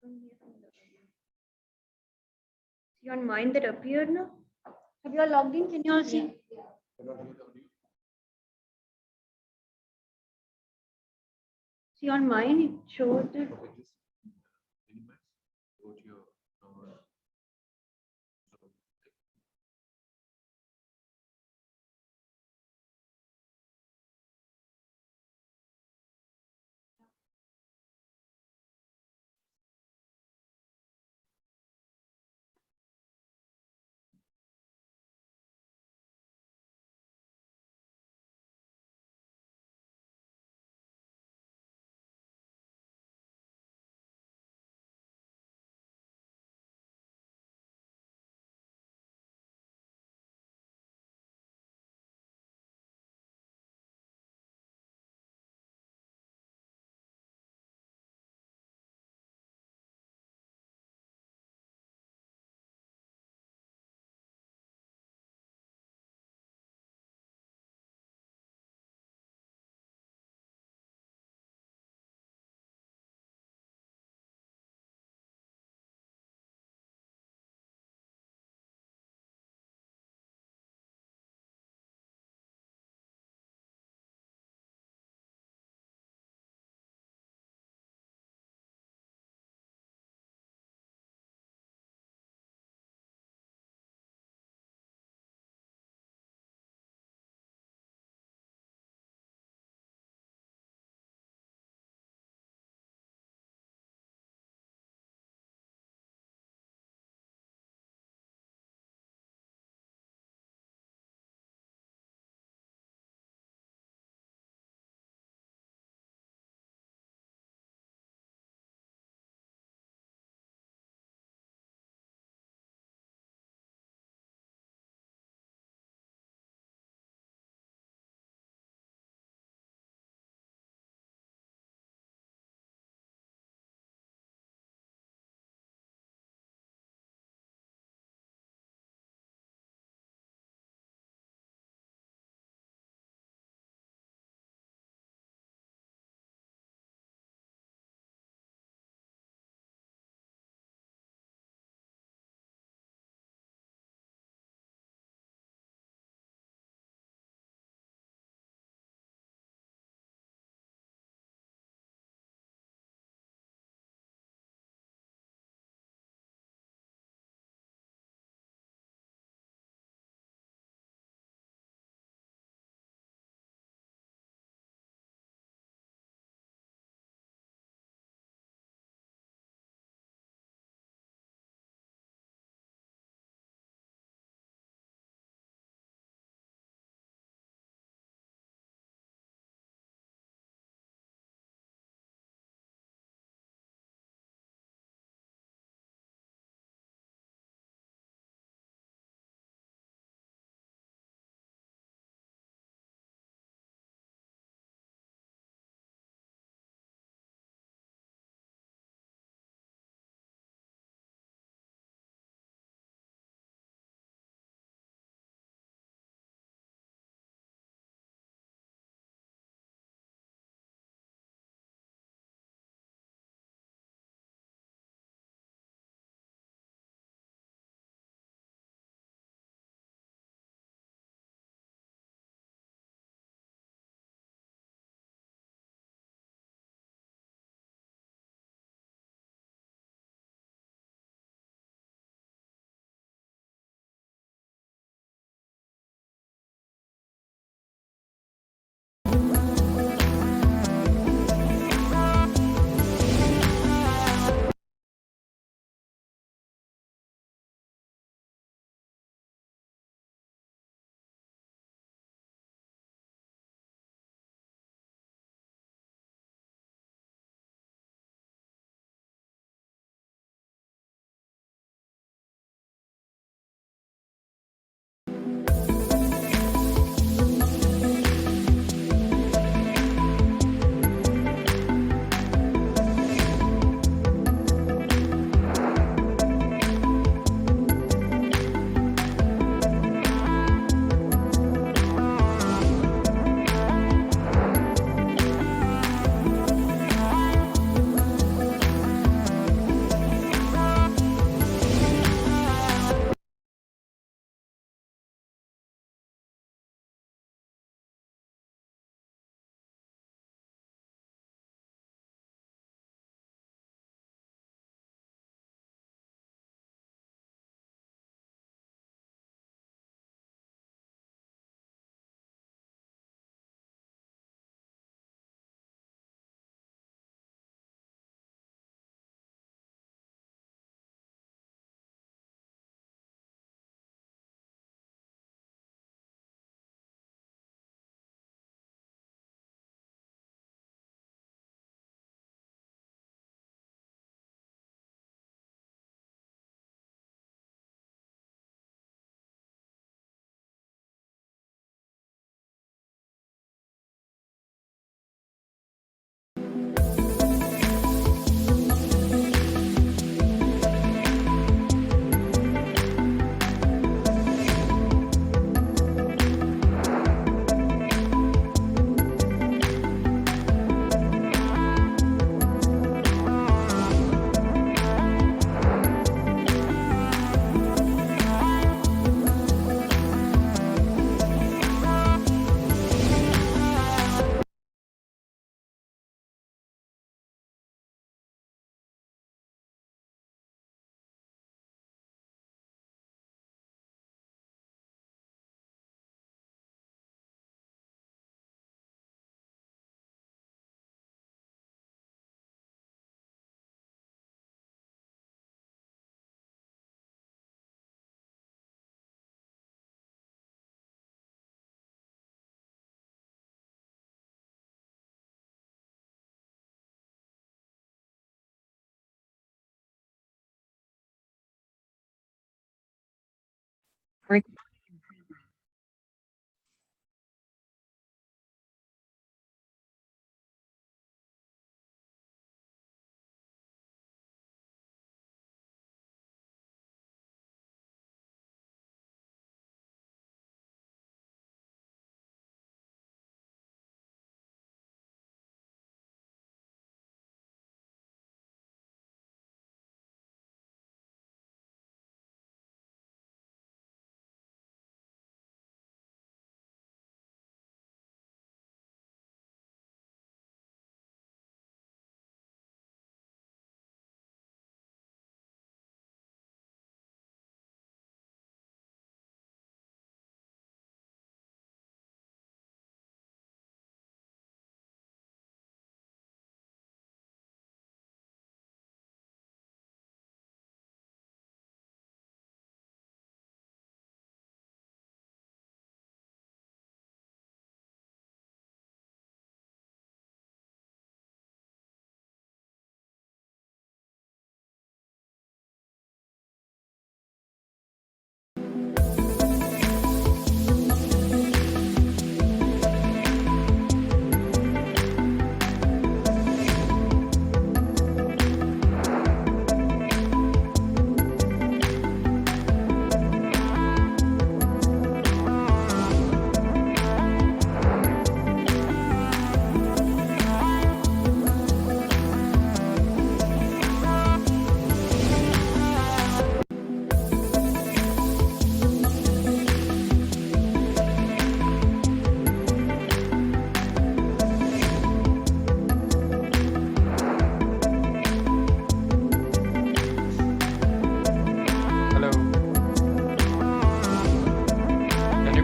See on mine that appeared now? Have you all logged in? Can you all see? See on mine, it showed that.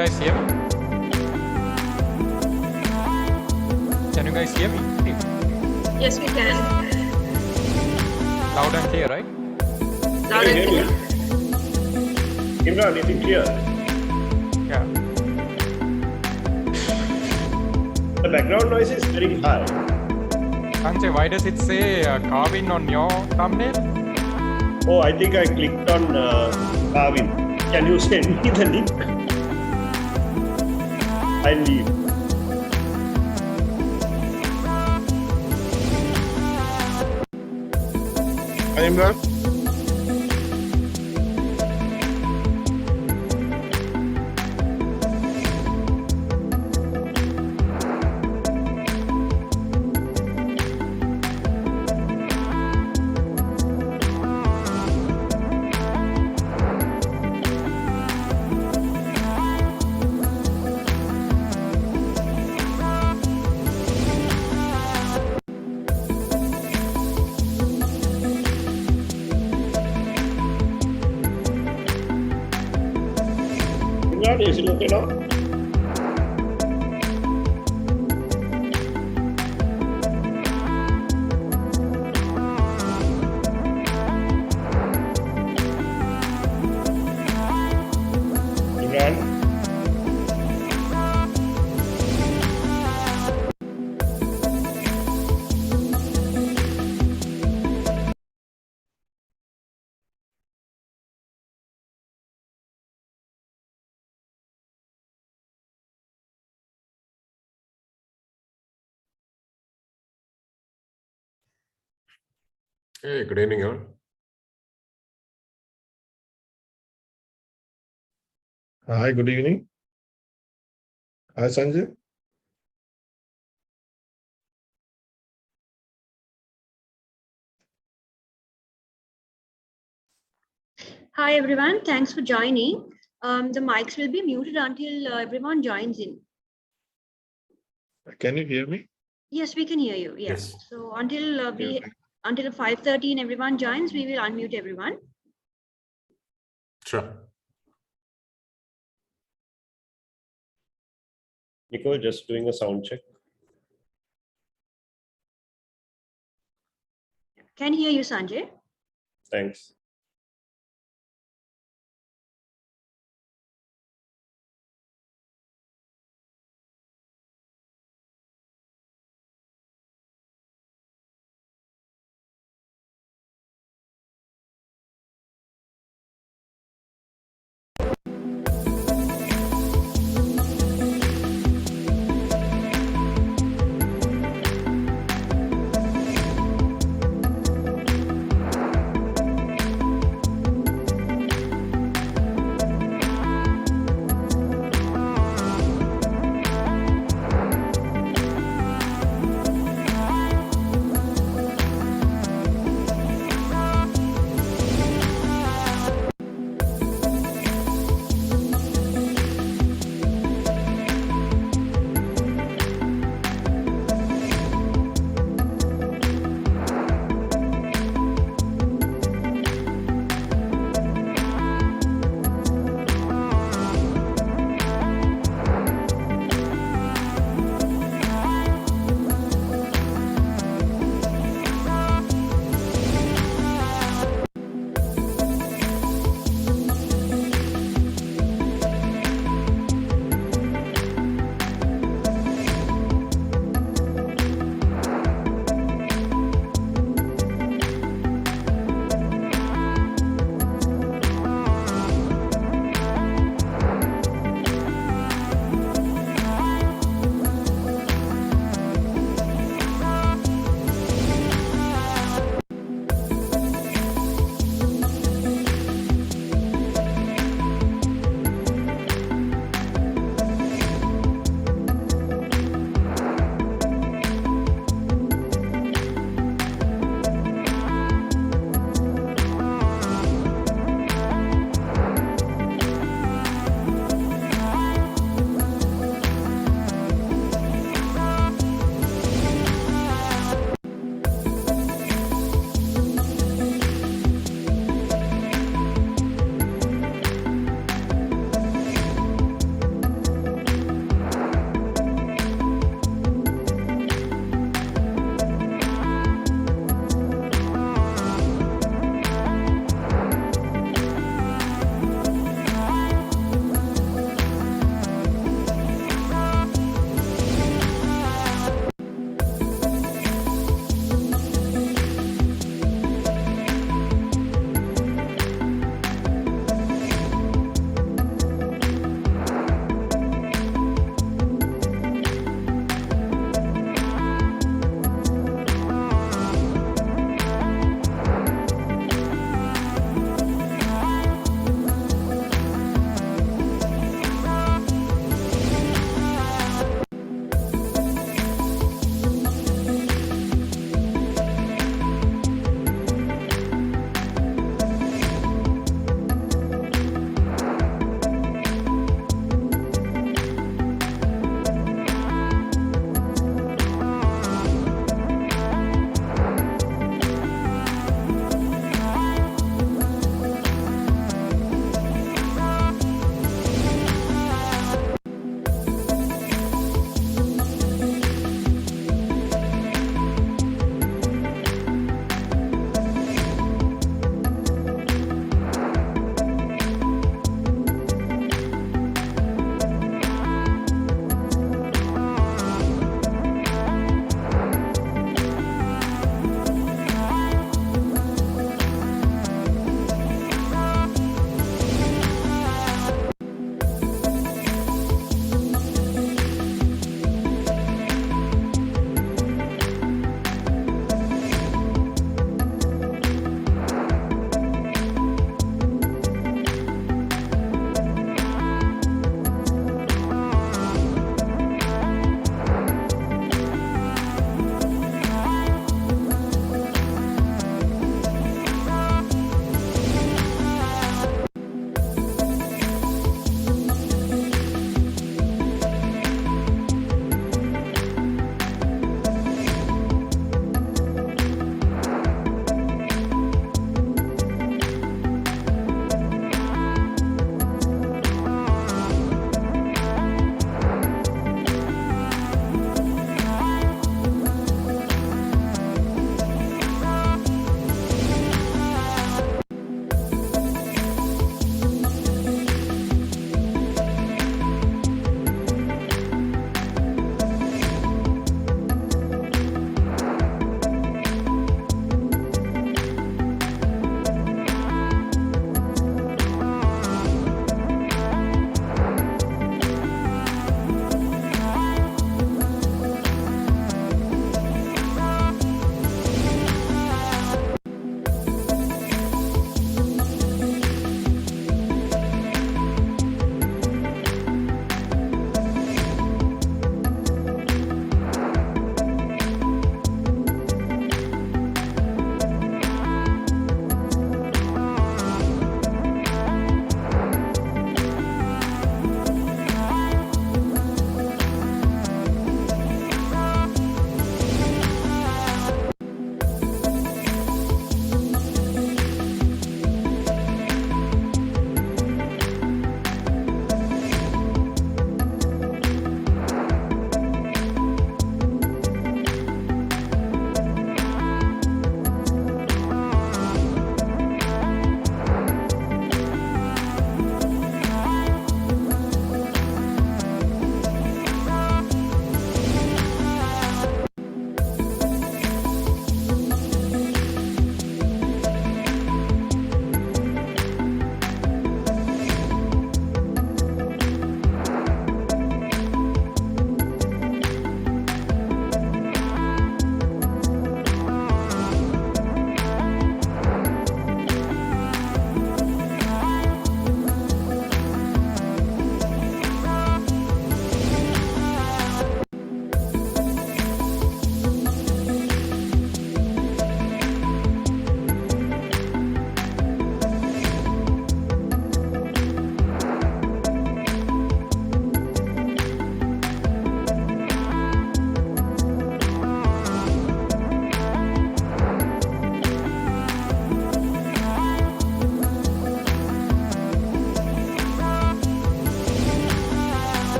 guys hear me? Can you guys hear me? Yes, we can. Loud and clear, right? Loud and clear. Imran, is it clear? Yeah. The background noise is very high. Sanjay, why does it say Kavin on your thumbnail? Oh, I think I clicked on Kavin. Can you send me the link? I'll leave. Hi, Imran. Imran, is it okay now? Imran? Hey, good evening, all. Hi, good evening. Hi, Sanjay. Hi, everyone. Thanks for joining. The mics will be muted until everyone joins in. Can you hear me? Yes, we can hear you. Yeah. Yes. So until Okay. until 5:30 and everyone joins, we will unmute everyone. Sure. Nicole, just doing a sound check. Can hear you, Sanjay. Thanks.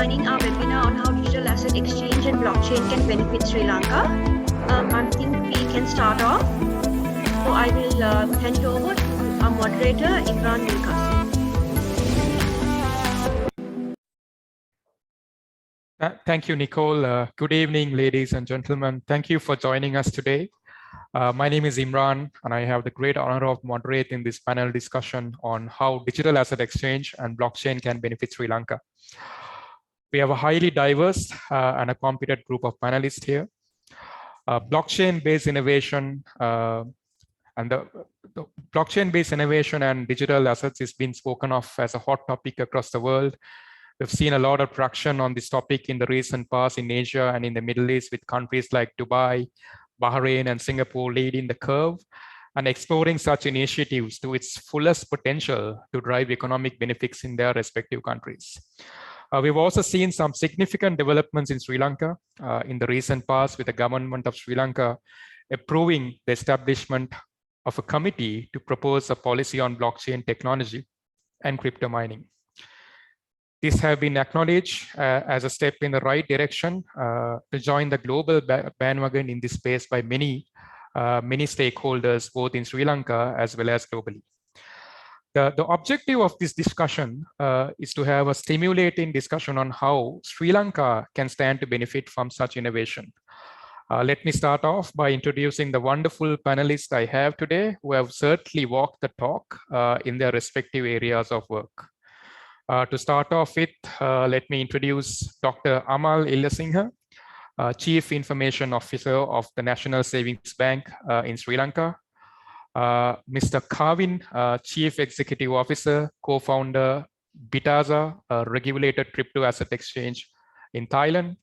joining our webinar on how digital asset exchange and blockchain can benefit Sri Lanka. I think we can start off. So I will hand it over to our moderator, Imran Vilcassim. Thank you, Nicole. Good evening, ladies and gentlemen. Thank you for joining us today. My name is Imran, and I have the great honor of moderating this panel discussion on how digital asset exchange and blockchain can benefit Sri Lanka. We have a highly diverse and a competent group of panelists here. Blockchain-based innovation and the blockchain-based innovation and digital assets is being spoken of as a hot topic across the world. We've seen a lot of traction on this topic in the recent past in Asia and in the Middle East, with countries like Dubai, Bahrain, and Singapore leading the curve and exploring such initiatives to its fullest potential to drive economic benefits in their respective countries. We've also seen some significant developments in Sri Lanka in the recent past, with the government of Sri Lanka approving the establishment of a committee to propose a policy on blockchain technology and crypto mining. These have been acknowledged as a step in the right direction to join the global bandwagon in this space by many stakeholders, both in Sri Lanka as well as globally. The objective of this discussion is to have a stimulating discussion on how Sri Lanka can stand to benefit from such innovation. Let me start off by introducing the wonderful panelists I have today, who have certainly walked the talk in their respective areas of work. To start off with, let me introduce Dr. Amal Illesinghe, Chief Information Officer of the National Savings Bank in Sri Lanka. Mr. Kavin, Chief Executive Officer, co-founder Bitazza, a regulated crypto asset exchange in Thailand.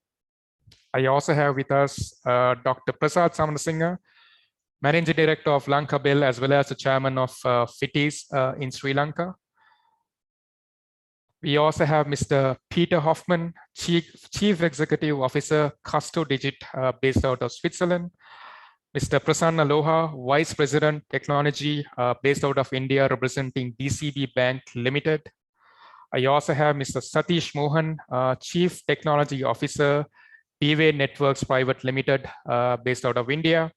I also have with us Dr. Prasad Samarasinghe, Managing Director of Lanka Bell, as well as the Chairman of FITIS in Sri Lanka. We also have Mr. Peter Hofmann, Chief Executive Officer, Custodigit, based out of Switzerland. Mr. Prasanna Lohar, Vice President, Technology, based out of India, representing DCB Bank Limited. I also have Mr. Satish Mohan, Chief Technology Officer, Dhiway Networks Private Limited, based out of India.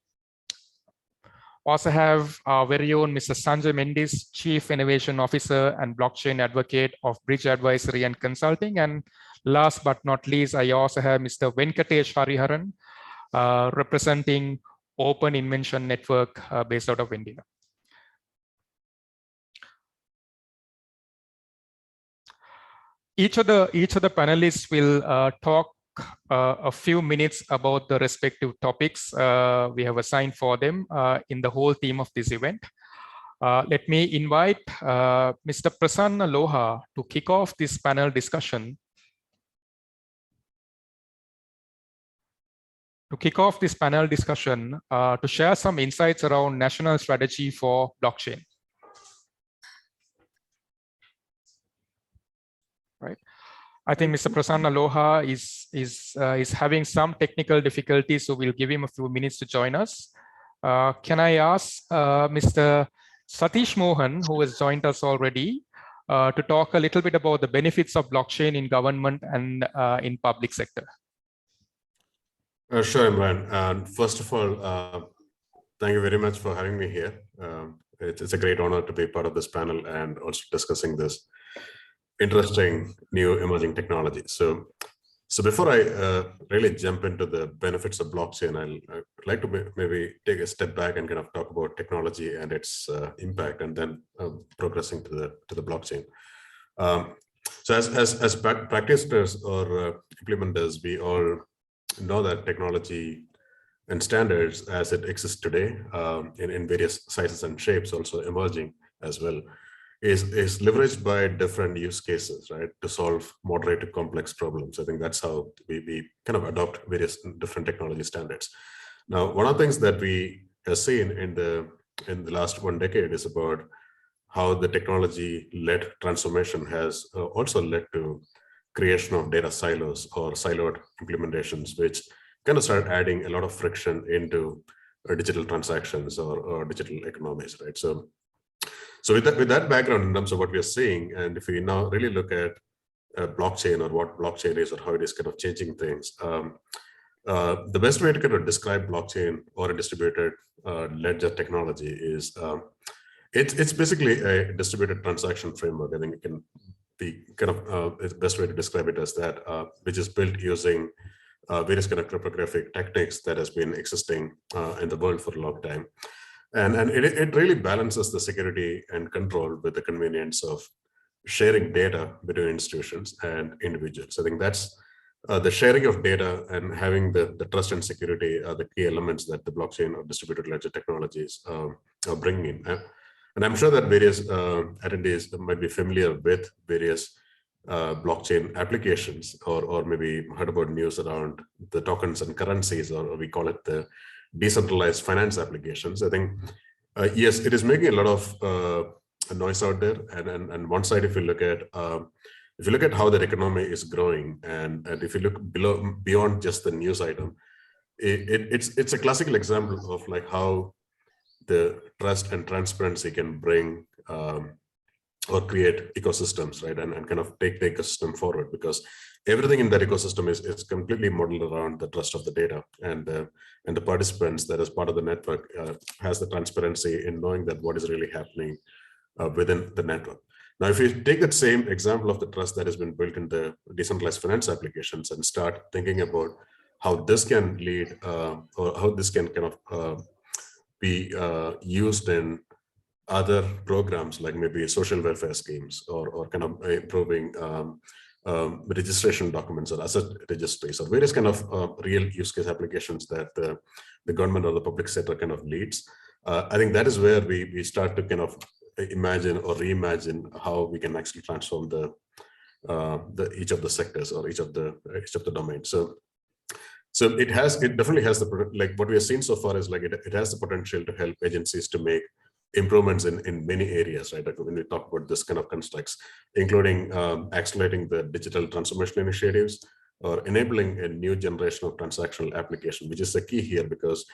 Also have our very own Mr. Sanjay Mendis, Chief Innovation Officer and Blockchain Advocate of Bridge Advisory and Consulting. And last but not least, I also have Mr. Venkatesh Hariharan, representing Open Invention Network based out of India. Each of the panelists will talk a few minutes about the respective topics we have assigned for them in the whole theme of this event. Let me invite Mr. Prasanna Lohar to kick off this panel discussion. To share some insights around national strategy for blockchain. Right. I think Mr. Prasanna Lohar is having some technical difficulties, so we'll give him a few minutes to join us. Can I ask Mr. Satish Mohan, who has joined us already, to talk a little bit about the benefits of blockchain in government and in public sector? Sure, Imran. First of all, thank you very much for having me here. It's a great honor to be part of this panel and also discussing this interesting new emerging technology. So before I really jump into the benefits of blockchain, I'd like to maybe take a step back and kind of talk about technology and its impact, and then progressing to the blockchain. So as practitioners or implementers, we all know that technology and standards as it exists today in various sizes and shapes, also emerging as well, is leveraged by different use cases, right, to solve moderate to complex problems. I think that's how we kind of adopt various different technology standards. Now, one of the things that we have seen in the last 1 decade is about how the technology-led transformation has also led to creation of data silos or siloed implementations, which kind of started adding a lot of friction into digital transactions or digital economies, right? So with that background in terms of what we are seeing, and if we now really look at blockchain or what blockchain is or how it is kind of changing things. The best way to kind of describe blockchain or a distributed ledger technology is it's basically a distributed transaction framework. I think it can be kind of the best way to describe it as that, which is built using various kind of cryptographic techniques that has been existing in the world for a long time. And it really balances the security and control with the convenience of sharing data between institutions and individuals. I think that's the sharing of data and having the trust and security are the key elements that the blockchain or distributed ledger technologies are bringing in. And I'm sure that various attendees might be familiar with various blockchain applications or maybe heard about news around the tokens and currencies, or we call it the decentralized finance applications. I think, yes, it is making a lot of noise out there. And one side, if you look at how the economy is growing, and if you look beyond just the news item, it's a classical example of like how the trust and transparency can bring or create ecosystems, right? And kind of take the ecosystem forward, because everything in that ecosystem is completely modeled around the trust of the data, and the participants that is part of the network has the transparency in knowing that what is really happening within the network. Now, if you take that same example of the trust that has been built in the decentralized finance applications and start thinking about how this can lead or how this can kind of be used in other programs, like maybe social welfare schemes or kind of improving registration documents or asset registries or various kind of real use case applications that the government or the public sector kind of leads. I think that is where we start to kind of imagine or reimagine how we can actually transform each of the sectors or each of the domains. So it definitely has the, like what we have seen so far is like it has the potential to help agencies to make improvements in many areas, right? Like when we talk about this kind of constructs, including accelerating the digital transformation initiatives or enabling a new generation of transactional application, which is the key here, because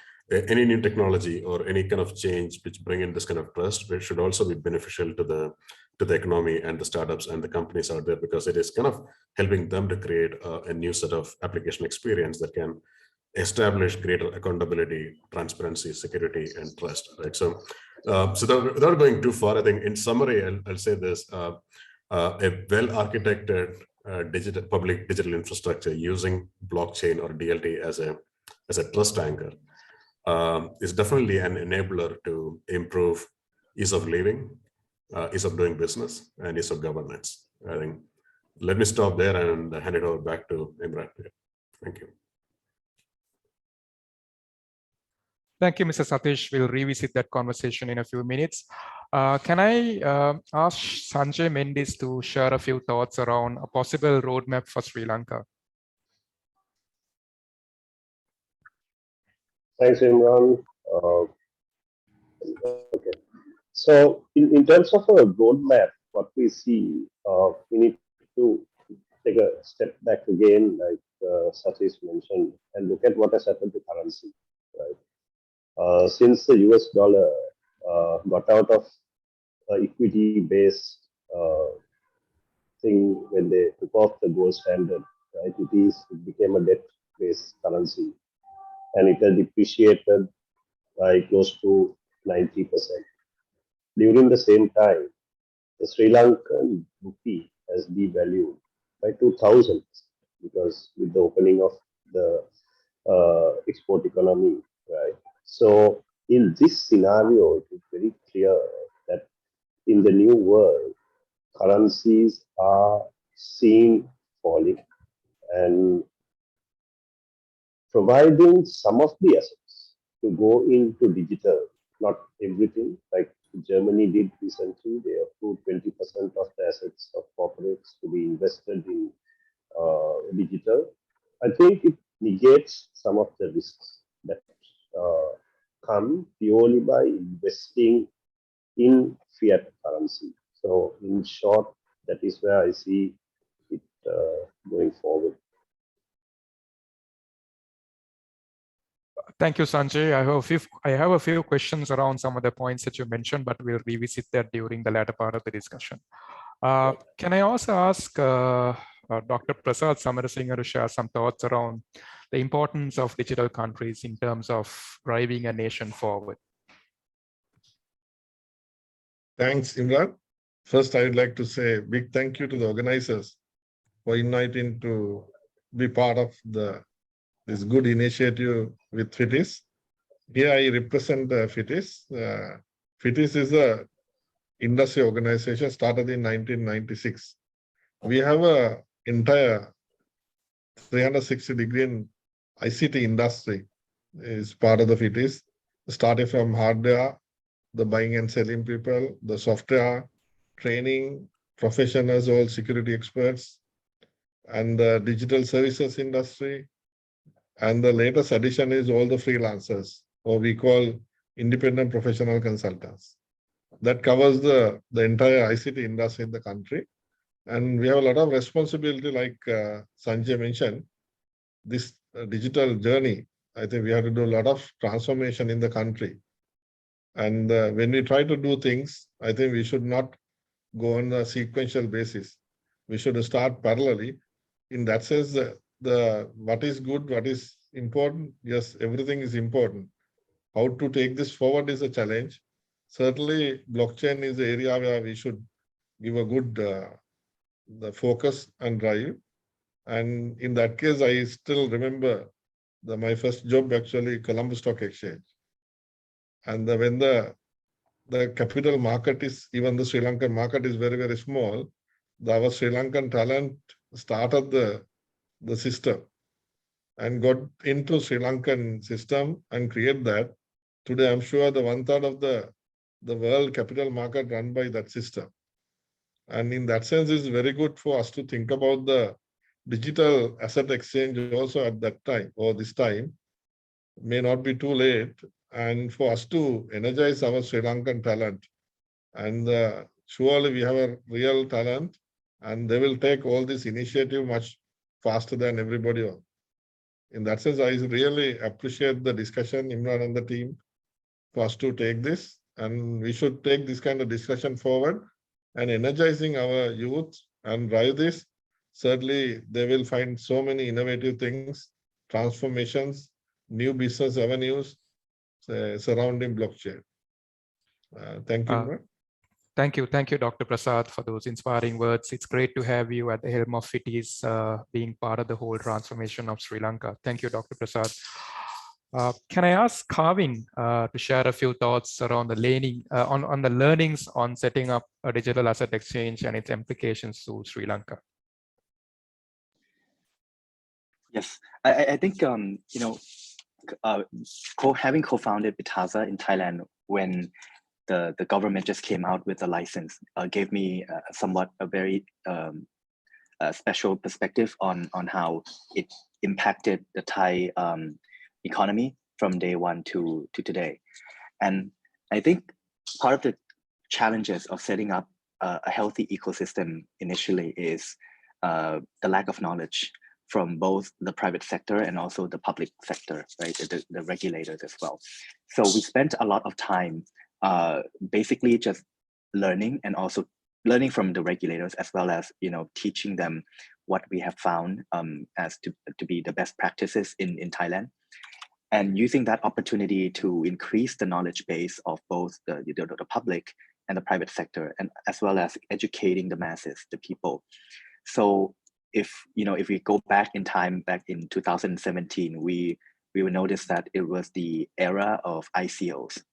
any new technology or any kind of change which bring in this kind of trust, which should also be beneficial to the economy and the startups and the companies out there, because it is kind of helping them to create a new set of application experience that can establish greater accountability, transparency, security, and trust, right? So without going too far, I think in summary, I'll say this, a well-architected public digital infrastructure using blockchain or DLT as a trust anchor is definitely an enabler to improve ease of living, ease of doing business, and ease of governance. I think, let me stop there and hand it over back to Imran. Thank you. Thank you, Mr. Satish. We'll revisit that conversation in a few minutes. Can I ask Sanjay Mendis to share a few thoughts around a possible roadmap for Sri Lanka? Thanks, Imran. Okay. So in terms of a roadmap, what we see, we need to take a step back again, like Satish mentioned, and look at what has happened to currency, right? Since the US dollar got out of equity-based thing when they took off the gold standard, right? It became a debt-based currency, and it has depreciated by close to 90%. During the same time, the Sri Lankan rupee has devalued by 2,000%, because with the opening of the export economy, right? So in this scenario, it is very clear that in the new world, currencies are seen falling, and providing some of the assets to go into digital, not everything, like Germany did recently. They approved 20% of the assets of corporates to be invested in digital. I think it negates some of the risks that come purely by investing in fiat currency. So in short, that is where I see it going forward. Thank you, Sanjay. I have a few questions around some of the points that you mentioned, but we'll revisit that during the latter part of the discussion. Can I also ask Dr. Prasad Samarasinghe to share some thoughts around the importance of digital countries in terms of driving a nation forward? Thanks, Imran. First, I would like to say a big thank you to the organizers for inviting to be part of this good initiative with FITIS. Here I represent FITIS. FITIS is a industry organization started in 1996. We have a entire 360-degree in ICT industry is part of the FITIS, starting from hardware, the buying and selling people, the software, training, professionals, all security experts, and the digital services industry. And the latest addition is all the freelancers, or we call independent professional consultants. That covers the entire ICT industry in the country. And we have a lot of responsibility, like Sanjay mentioned, this digital journey. I think we have to do a lot of transformation in the country. And when we try to do things, I think we should not go on a sequential basis. We should start parallelly. In that sense, what is good, what is important, yes, everything is important. How to take this forward is a challenge. Certainly, blockchain is the area where we should give a good the focus and drive. And in that case, I still remember my first job, actually, Colombo Stock Exchange. And when the capital market is, even the Sri Lankan market is very, very small, our Sri Lankan talent started the system and got into Sri Lankan system and create that. Today, I'm sure the 1/3 of the world capital market run by that system. And in that sense, it's very good for us to think about the digital asset exchange also at that time or this time. May not be too late. And for us to energize our Sri Lankan talent. And surely we have a real talent, and they will take all this initiative much faster than everybody else. In that sense, I really appreciate the discussion, Imran and the team, for us to take this. And we should take this kind of discussion forward and energizing our youth and drive this. Certainly, they will find so many innovative things, transformations, new business avenues surrounding blockchain. Thank you. Thank you, Dr. Prasad, for those inspiring words. It's great to have you at the helm of FITIS, being part of the whole transformation of Sri Lanka. Thank you, Dr. Prasad. Can I ask Kavin to share a few thoughts around the learning on the learnings on setting up a digital asset exchange and its implications to Sri Lanka? Yes, I think having co-founded Bitazza in Thailand when the government just came out with a license gave me somewhat a very special perspective on how it impacted the Thai economy from day one to today. And I think part of the challenges of setting up a healthy ecosystem initially is the lack of knowledge from both the private sector and also the public sector, right? The regulators as well. So we spent a lot of time basically just learning and also learning from the regulators, as well as teaching them what we have found as to be the best practices in Thailand, and using that opportunity to increase the knowledge base of both the public and the private sector, and as well as educating the masses, the people. So if we go back in time, back in 2017, we will notice that it was the era of ICOs,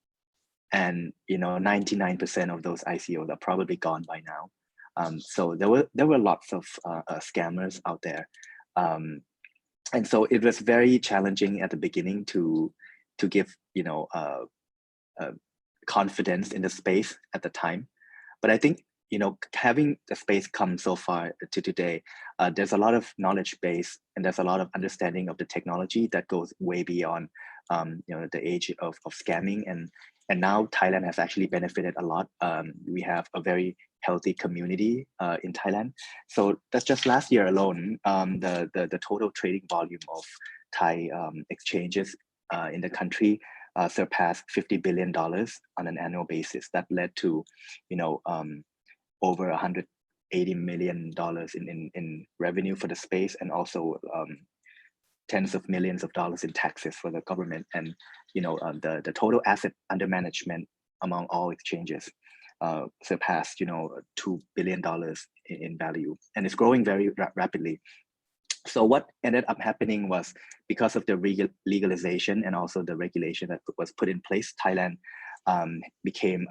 and 99% of those ICOs are probably gone by now. So there were lots of scammers out there, and so it was very challenging at the beginning to give confidence in the space at the time. But I think having the space come so far to today, there's a lot of knowledge base and there's a lot of understanding of the technology that goes way beyond the age of scamming, and now Thailand has actually benefited a lot. We have a very healthy community in Thailand. So that's just last year alone, the total trading volume of Thai exchanges in the country surpassed $50 billion on an annual basis. That led to over 100 $80 million in revenue for the space, and also tens of millions of dollars in taxes for the government, and the total asset under management among all exchanges surpassed $2 billion in value, and it's growing very rapidly. So what ended up happening was, because of the legalization and also the regulation that was put in place, Thailand became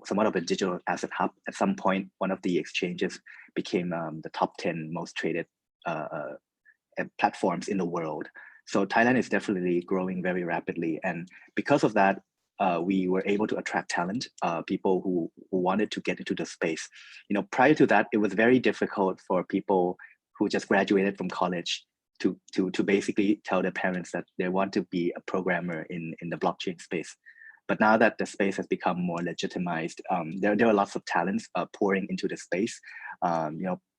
somewhat of a digital asset hub. At some point, one of the exchanges became the top 10 most traded platforms in the world. So Thailand is definitely growing very rapidly. And because of that, we were able to attract talent, people who wanted to get into the space. Prior to that, it was very difficult for people who just graduated from college to basically tell their parents that they want to be a programmer in the blockchain space. But now that the space has become more legitimized, there are lots of talents pouring into the space.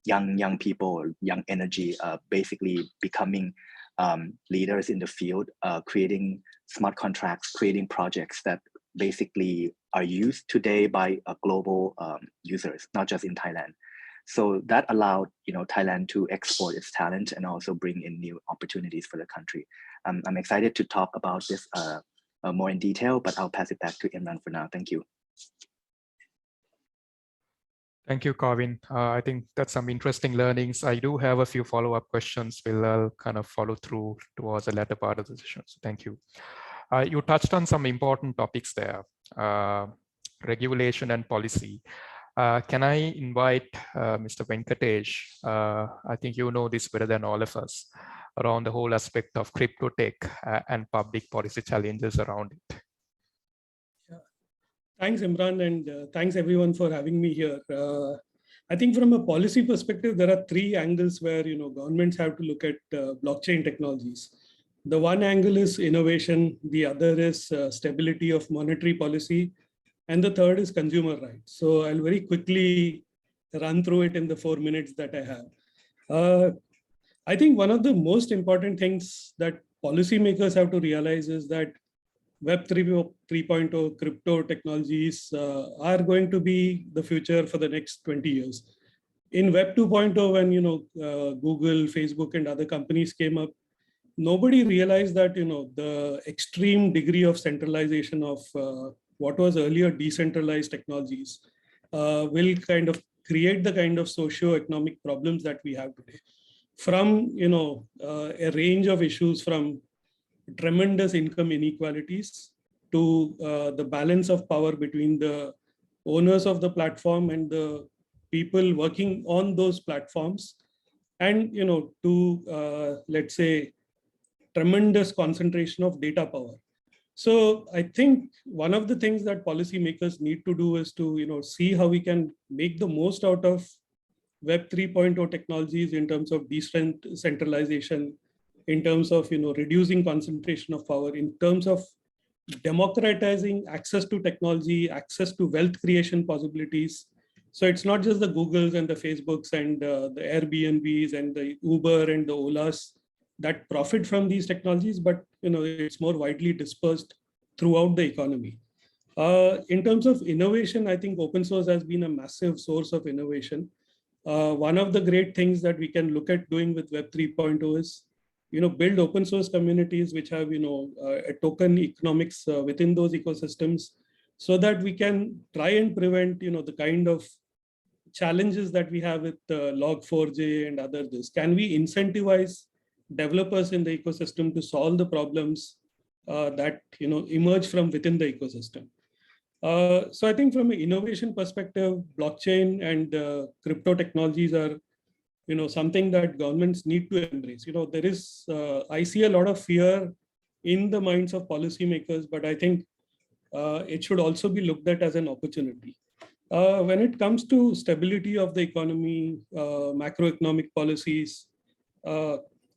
Young people, young energy, basically becoming leaders in the field, creating smart contracts, creating projects that basically are used today by global users, not just in Thailand. So that allowed Thailand to export its talent and also bring in new opportunities for the country. I'm excited to talk about this more in detail, but I'll pass it back to Imran for now. Thank you. Thank you, Kavin. I think that's some interesting learnings. I do have a few follow-up questions. I'll kind of follow through towards the latter part of the session. So thank you. You touched on some important topics there, regulation and policy. Can I invite Mr. Venkatesh? I think you know this better than all of us, around the whole aspect of crypto tech and public policy challenges around it. Thanks, Imran, and thanks everyone for having me here. I think from a policy perspective, there are three angles where governments have to look at blockchain technologies. The one angle is innovation, the other is stability of monetary policy, and the third is consumer rights. So I'll very quickly run through it in the 4 minutes that I have. I think one of the most important things that policymakers have to realize is that Web 3.0 crypto technologies are going to be the future for the next 20 years. In Web 2.0, when Google, Facebook, and other companies came up, nobody realized that the extreme degree of centralization of what was earlier decentralized technologies will kind of create the kind of socio-economic problems that we have today. From a range of issues, from tremendous income inequalities to the balance of power between the owners of the platform and the people working on those platforms, and to let's say tremendous concentration of data power. So I think one of the things that policymakers need to do is to see how we can make the most out of Web 3.0 technologies in terms of decentralization, in terms of reducing concentration of power, in terms of democratizing access to technology, access to wealth creation possibilities. So it's not just the Googles and the Facebooks and the Airbnbs and the Uber and the Olas that profit from these technologies, but it's more widely dispersed throughout the economy. In terms of innovation, I think open source has been a massive source of innovation. One of the great things that we can look at doing with Web 3.0 is build open source communities which have a token economics within those ecosystems, so that we can try and prevent the kind of challenges that we have with Log4j and other this. Can we incentivize developers in the ecosystem to solve the problems that emerge from within the ecosystem? So I think from an innovation perspective, blockchain and crypto technologies are something that governments need to embrace. There is I see a lot of fear in the minds of policymakers, but I think it should also be looked at as an opportunity. When it comes to stability of the economy, macroeconomic policies,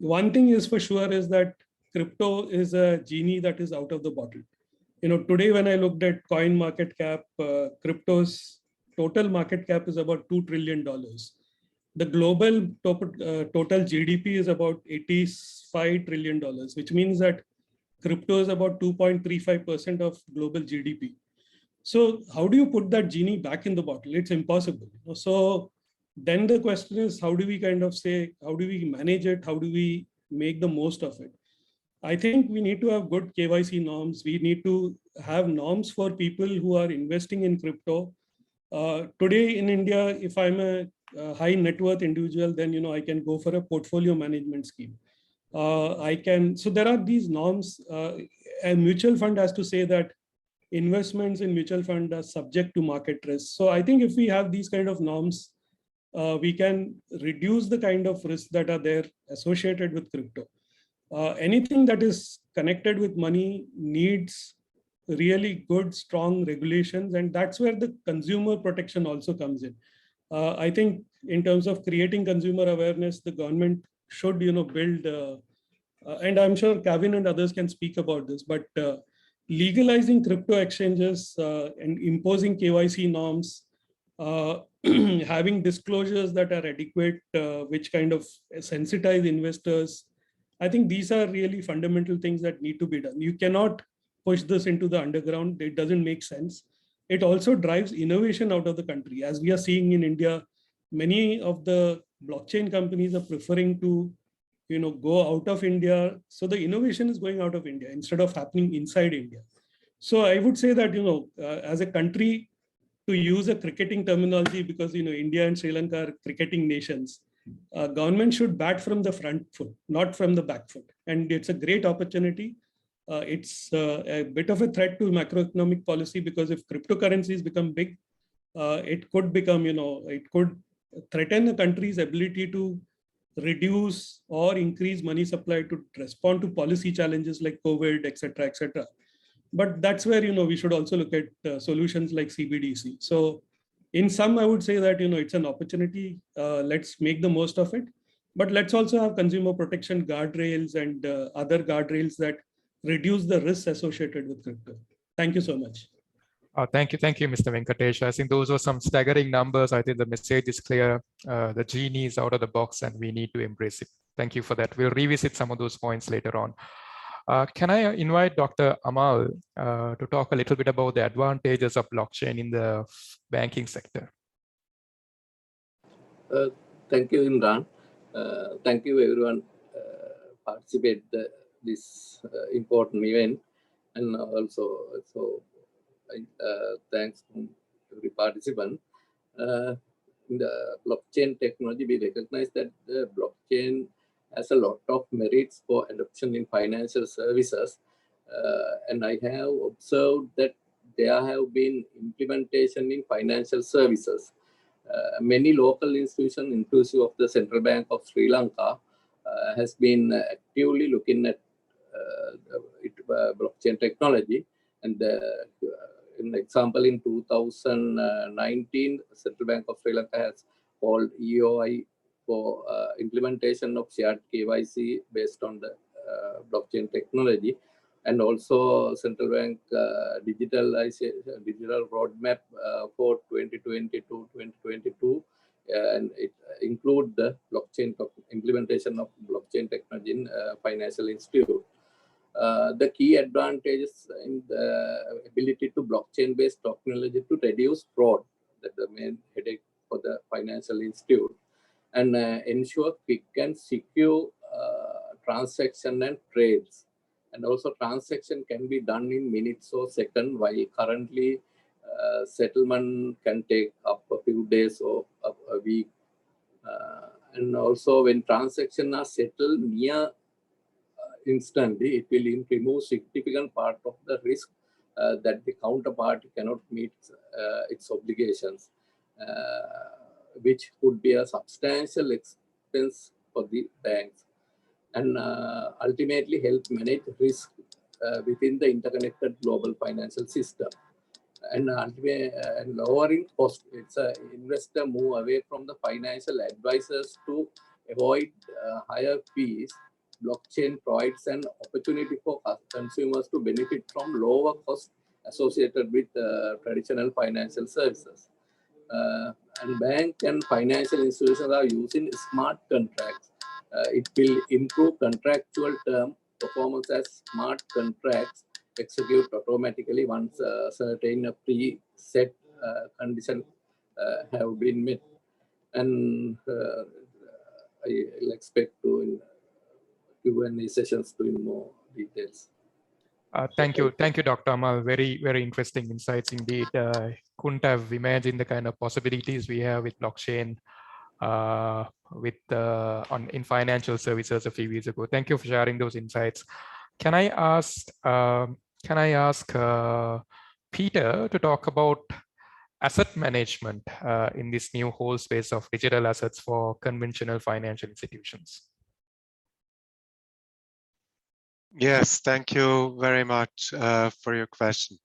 one thing is for sure is that crypto is a genie that is out of the bottle. Today when I looked at coin market cap, crypto's total market cap is about $2 trillion. The global total GDP is about $85 trillion, which means that crypto is about 2.35% of global GDP. So how do you put that genie back in the bottle? It's impossible. So Then the question is, how do we kind of say, how do we manage it? How do we make the most of it? I think we need to have good KYC norms. We need to have norms for people who are investing in crypto. Today in India, if I'm a high net worth individual, then I can go for a portfolio management scheme. So there are these norms. A mutual fund has to say that investments in mutual fund are subject to market risk. So I think if we have these kind of norms, we can reduce the kind of risks that are there associated with crypto. Anything that is connected with money needs really good, strong regulations, and that's where the consumer protection also comes in. I think in terms of creating consumer awareness, the government should, build, and I'm sure Kavin and others can speak about this, but legalizing crypto exchanges and imposing KYC norms, having disclosures that are adequate, which kind of sensitize investors. I think these are really fundamental things that need to be done. You cannot push this into the underground. It doesn't make sense. It also drives innovation out of the country. As we are seeing in India, many of the blockchain companies are preferring to go out of India. So the innovation is going out of India instead of happening inside India. So I would say that, as a country, to use a cricketing terminology, because, India and Sri Lanka are cricketing nations, government should bat from the front foot, not from the back foot. And it's a great opportunity. It's a bit of a threat to macroeconomic policy, because if cryptocurrencies become big, it could become, it could threaten a country's ability to reduce or increase money supply to respond to policy challenges like COVID, etc., etc. But that's where, we should also look at solutions like CBDC. So in sum, I would say that, it's an opportunity. Let's make the most of it. But let's also have consumer protection guardrails and other guardrails that reduce the risks associated with crypto. Thank you so much. Thank you, Mr. Venkatesh. I think those were some staggering numbers. I think the message is clear. The genie is out of the box and we need to embrace it. Thank you for that. We'll revisit some of those points later on. Can I invite Dr. Amal to talk a little bit about the advantages of blockchain in the banking sector? Thank you, Imran. Thank you, everyone, participate this important event, and also thanks to every participant. In the blockchain technology, we recognize that the blockchain has a lot of merits for adoption in financial services. And I have observed that there have been implementation in financial services. Many local institutions, inclusive of the Central Bank of Sri Lanka, has been actively looking at blockchain technology. And an example, in 2019, Central Bank of Sri Lanka has called EOI for implementation of shared KYC based on the blockchain technology, and also Central Bank digital roadmap for 2020 to 2022, and it include the blockchain implementation of blockchain technology in financial institute. The key advantages in the ability to blockchain-based technology to reduce fraud, that's the main headache for the financial institute, and ensure quick and secure transaction and trades. And also transaction can be done in minutes or seconds, while currently settlement can take up a few days or up a week. And also when transactions are settled near instantly, it will remove significant part of the risk that the counterparty cannot meet its obligations, which could be a substantial expense for the banks, and ultimately help manage risk within the interconnected global financial system. And lowering cost. It's an investor move away from the financial advisors to avoid higher fees. Blockchain provides an opportunity for consumers to benefit from lower costs associated with traditional financial services. And bank and financial institutions are using smart contracts. It will improve contractual term performance as smart contracts execute automatically once certain preset conditions have been met. and I'll expect to in Q&A sessions to in more details. Thank you, Dr. Amal. Very, very interesting insights indeed. Couldn't have imagined the kind of possibilities we have with blockchain in financial services a few years ago. Thank you for sharing those insights. Can I ask Peter to talk about asset management in this new whole space of digital assets for conventional financial institutions? Yes, thank you very much for your question.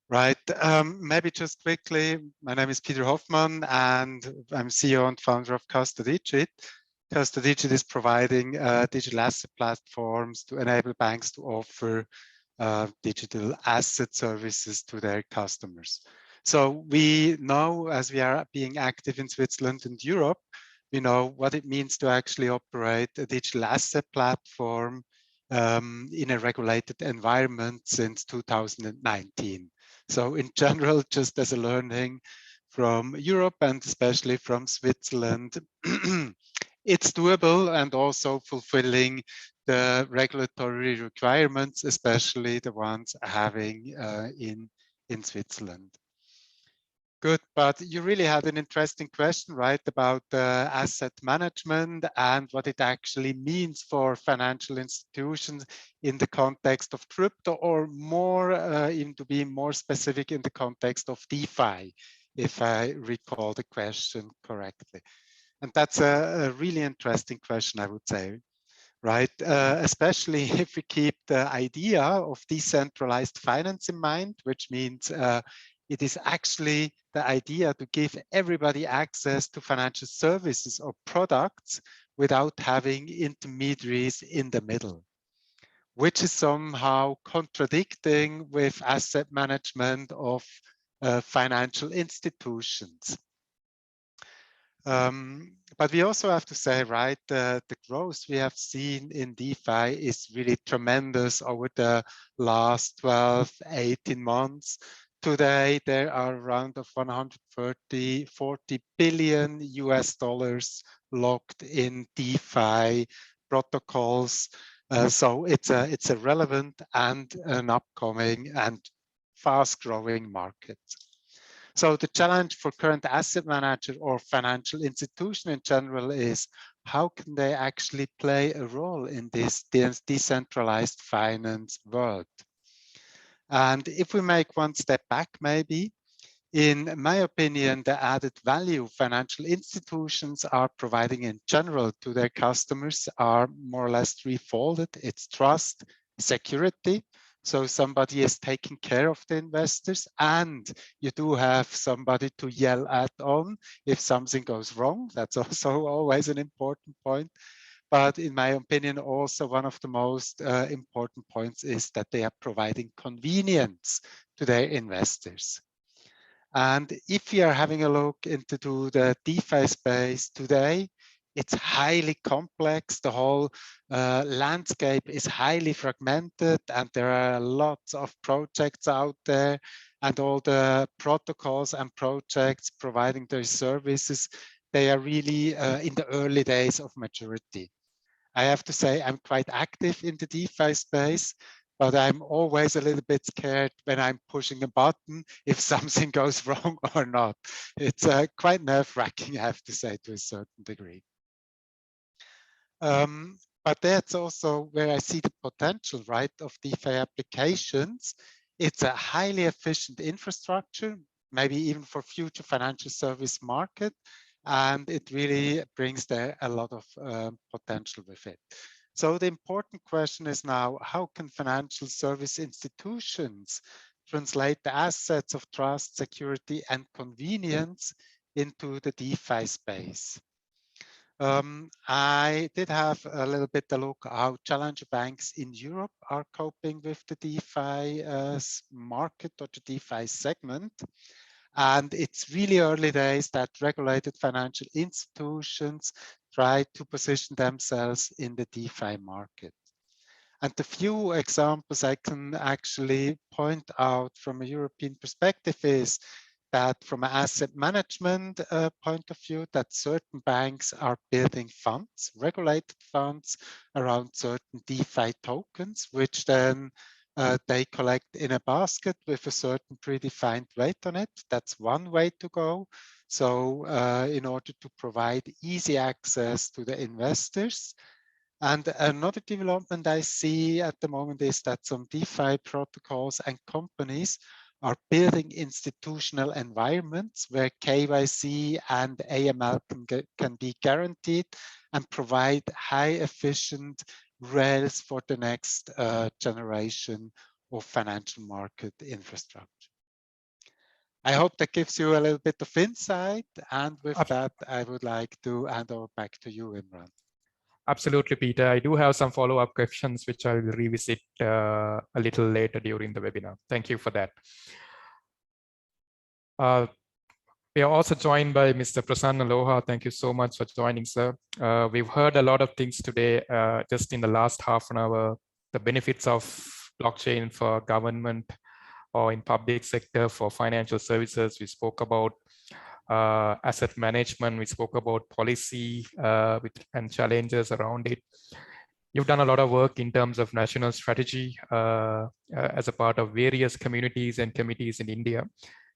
Right, maybe just quickly, my name is Peter Hofmann and I'm CEO and founder of Custodigit. Custodigit is providing digital asset platforms to enable banks to offer digital asset services to their customers. So we know, as we are being active in Switzerland and Europe, we know what it means to actually operate a digital asset platform in a regulated environment since 2019. So in general, just as a learning from Europe and especially from Switzerland, it's doable and also fulfilling the regulatory requirements, especially the ones having in Switzerland. Good, but you really had an interesting question, right, about asset management and what it actually means for financial institutions in the context of crypto, or more, even to be more specific, in the context of DeFi, if I recall the question correctly. And that's a really interesting question, I would say, right? Especially if we keep the idea of decentralized finance in mind, which means it is actually the idea to give everybody access to financial services or products without having intermediaries in the middle, which is somehow contradicting with asset management of financial institutions. But we also have to say, right, the growth we have seen in DeFi is really tremendous over the last 12, 18 months. Today, there are around of 40 billion US dollars locked in DeFi protocols. So it's a relevant and an upcoming and fast growing market. So the challenge for current asset manager or financial institution in general is how can they actually play a role in this decentralized finance world? And if we make one step back, maybe, in my opinion, the added value financial institutions are providing in general to their customers are more or less threefold. It's trust, security. So somebody is taking care of the investors, and you do have somebody to yell at on if something goes wrong. That's also always an important point. But in my opinion, also one of the most important points is that they are providing convenience to their investors. And if you are having a look into the DeFi space today, it's highly complex. The whole landscape is highly fragmented, and there are lots of projects out there, and all the protocols and projects providing their services, they are really in the early days of maturity. I have to say I'm quite active in the DeFi space, but I'm always a little bit scared when I'm pushing a button if something goes wrong or not. It's quite nerve-wracking, I have to say, to a certain degree. But that's also where I see the potential, right, of DeFi applications. It's a highly efficient infrastructure, maybe even for future financial service market, and it really brings there a lot of potential with it. So the important question is now, how can financial service institutions translate the assets of trust, security, and convenience into the DeFi space? I did have a little bit of a look at how challenger banks in Europe are coping with the DeFi market or the DeFi segment. And it's really early days that regulated financial institutions try to position themselves in the DeFi market. And the few examples I can actually point out from a European perspective is that from an asset management point of view, that certain banks are building funds, regulated funds around certain DeFi tokens, which then they collect in a basket with a certain predefined weight on it. That's one way to go. So in order to provide easy access to the investors. And another development I see at the moment is that some DeFi protocols and companies are building institutional environments where KYC and AML can be guaranteed and provide high efficient rails for the next generation of financial market infrastructure. I hope that gives you a little bit of insight. And with that, I would like to hand over back to you, Imran. Absolutely, Peter. I do have some follow-up questions, which I will revisit a little later during the webinar. Thank you for that. We are also joined by Mr. Prasanna Lohar. Thank you so much for joining, sir. We've heard a lot of things today, just in the last half an hour, the benefits of blockchain for government or in public sector for financial services. We spoke about asset management. We spoke about policy and challenges around it. You've done a lot of work in terms of national strategy as a part of various communities and committees in India.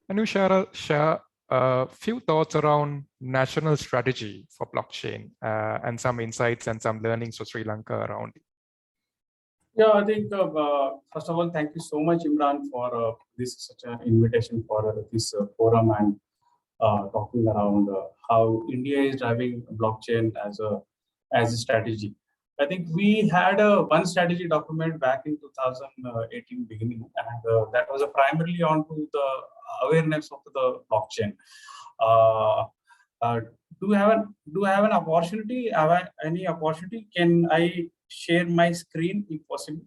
Can you share a few thoughts around national strategy for blockchain and some insights and some learnings for Sri Lanka around it? Yeah, I think first of all, thank you so much, Imran, for this such an invitation for this forum and talking around how India is driving blockchain as a strategy. I think we had one strategy document back in 2018 beginning, and that was primarily onto the awareness of the blockchain. Do I have an opportunity? Have I any opportunity? Can I share my screen if possible?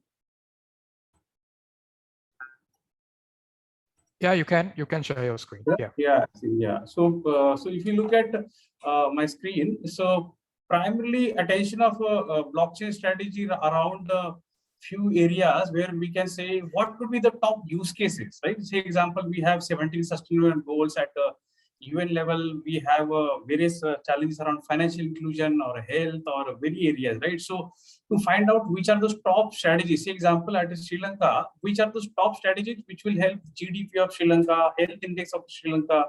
Yeah, you can share your screen. Yeah. So if you look at my screen, so primarily attention of blockchain strategy around a few areas where we can say what could be the top use cases, right? Say example, we have 17 sustainable goals at UN level. We have various challenges around financial inclusion or health or very areas, right? So to find out which are those top strategies, say example at Sri Lanka, which are those top strategies which will help GDP of Sri Lanka, health index of Sri Lanka,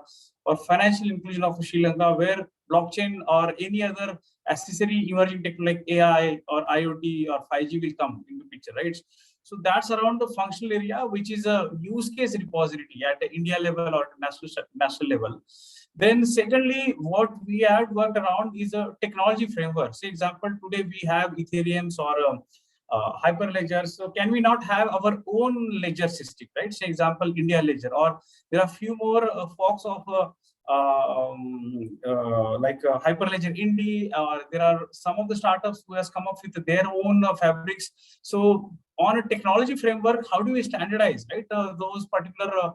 or financial inclusion of Sri Lanka, where blockchain or any other accessory emerging technology like AI or IoT or 5G will come into picture, right? So that's around the functional area, which is a use case repository at the India level or national level. Then secondly, what we had worked around is a technology framework. Say example, today we have Ethereums or hyperledgers. So can we not have our own ledger system, right? Say example, India ledger, or there are a few more forks of like Hyperledger Indie, or there are some of the startups who has come up with their own fabrics. So on a technology framework, how do we standardize, right, those particular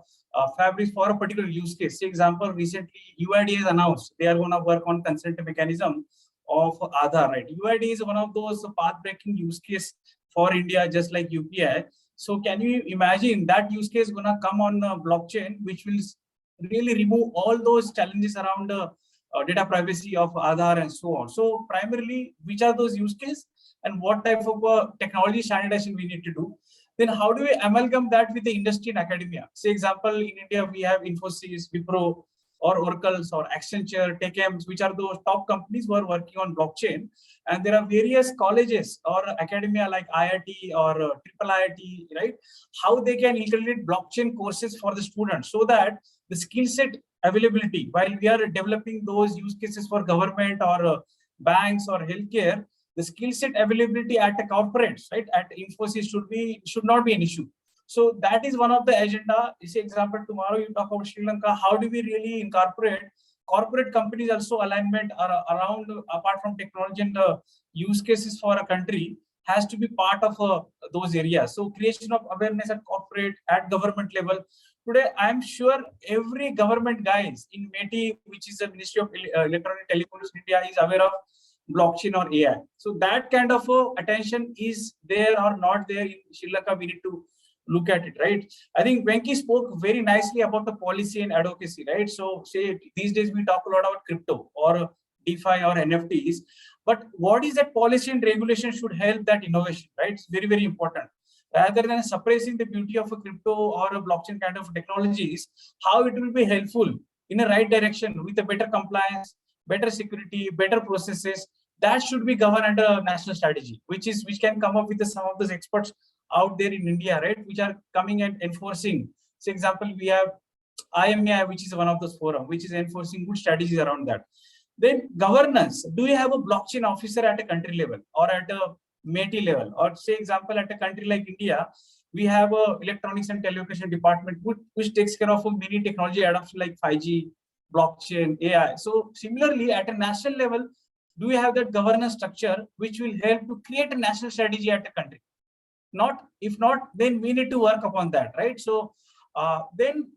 fabrics for a particular use case? Say example, recently UID has announced they are going to work on consent mechanism of Aadhaar, right? UID is one of those path-breaking use case for India, just like UPI. So can you imagine that use case going to come on blockchain, which will really remove all those challenges around data privacy of Aadhaar and so on? So primarily, which are those use cases and what type of technology standardization we need to do? Then how do we amalgam that with the industry and academia? Say example, in India, we have Infosys, Wipro, or Oracles, or Accenture, TechMs, which are those top companies who are working on blockchain. And there are various colleges or academia like IIT or Triple IIT, right? How they can integrate blockchain courses for the students so that the skill set availability, while we are developing those use cases for government or banks or healthcare, the skill set availability at the corporates, right, at Infosys should not be an issue. So that is one of the agenda. Say example, tomorrow you talk about Sri Lanka, how do we really incorporate corporate companies also alignment around, apart from technology and use cases for a country, has to be part of those areas. So creation of awareness at corporate, at government level. Today, I'm sure every government guys in METI, which is the Ministry of Electronic Telecommunications in India, is aware of blockchain or AI. So that kind of attention is there or not there in Sri Lanka, we need to look at it, right? I think Venki spoke very nicely about the policy and advocacy, right? So say these days we talk a lot about crypto or DeFi or NFTs, but what is that policy and regulation should help that innovation, right? It's very, very important. Rather than suppressing the beauty of a crypto or a blockchain kind of technologies, how it will be helpful in a right direction with a better compliance, better security, better processes. That should be governed under a national strategy, which can come up with some of those experts out there in India, right, which are coming and enforcing. For example, we have IMAI, which is one of those forums, which is enforcing good strategies around that. Then governance. Do you have a blockchain officer at a country level or at a METI level? Or say example, at a country like India, we have a electronics and telecommunication department which takes care of many technology adoption like 5G, blockchain, AI. So similarly, at a national level, do we have that governance structure which will help to create a national strategy at a country? If not, then we need to work upon that, right? So then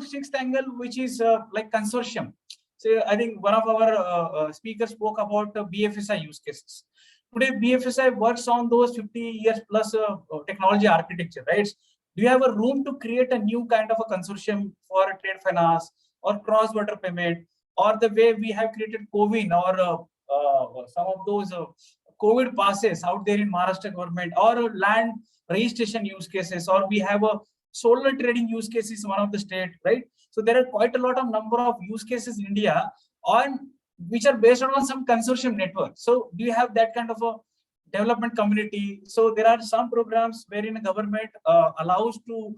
sixth angle, which is like consortium. So I think one of our speakers spoke about BFSI use cases. Today, BFSI works on those 50 years plus technology architecture, right? Do you have a room to create a new kind of a consortium for trade finance or cross-border payment, or the way we have created Kavin or some of those COVID passes out there in Maharashtra government, or land registration use cases, or we have a solar trading use cases in one of the state, right? So there are quite a lot of number of use cases in India which are based on some consortium network. So do you have that kind of a development community? So there are some programs wherein a government allows to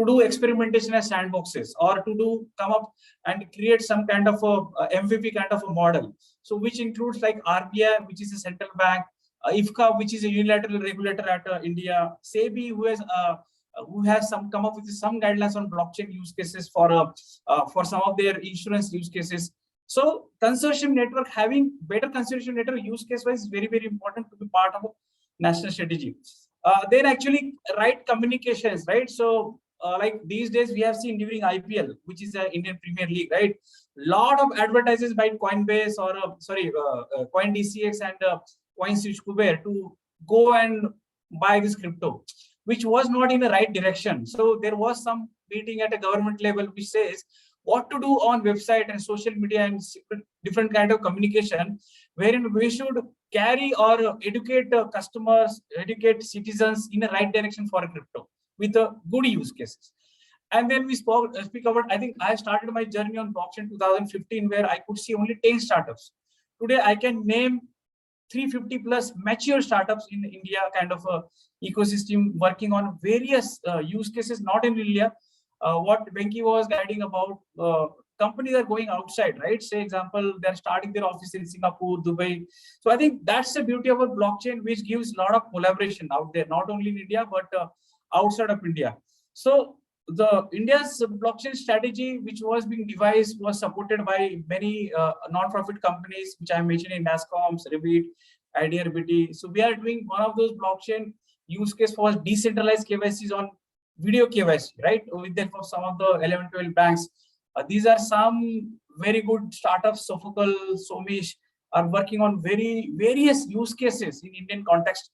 do experimentation as sandboxes, or to come up and create some kind of a MVP kind of a model. So which includes like RBI, which is a central bank, IFCA, which is a unilateral regulator at India, SEBI, who has come up with some guidelines on blockchain use cases for some of their insurance use cases. So consortium network, having better consortium network use case wise is very, very important to be part of a national strategy. Then actually right communications, right? So like these days we have seen during IPL, which is the Indian Premier League, right? Lot of advertisers by Coinbase or CoinDCX and CoinSwitch Kuber to go and buy this crypto, which was not in the right direction. So there was some meeting at a government level which says what to do on website and social media and different kind of communication, wherein we should carry or educate customers, educate citizens in the right direction for crypto with good use cases. And then we speak about, I think I started my journey on blockchain 2015, where I could see only 10 startups. Today I can name 350 plus mature startups in India, kind of a ecosystem working on various use cases, not in India. What Venki was guiding about, companies are going outside, right? Say example, they're starting their office in Singapore, Dubai. So I think that's the beauty of a blockchain, which gives a lot of collaboration out there, not only in India, but outside of India. So the India's blockchain strategy, which was being devised, was supported by many non-profit companies, which I mentioned in NASCOMs, Revit, IDRBT. So we are doing one of those blockchain use case for decentralized KYCs on video KYC, right? With them for some of the 11, 12 banks. These are some very good startups. Sophocles, Somish are working on various use cases in Indian context.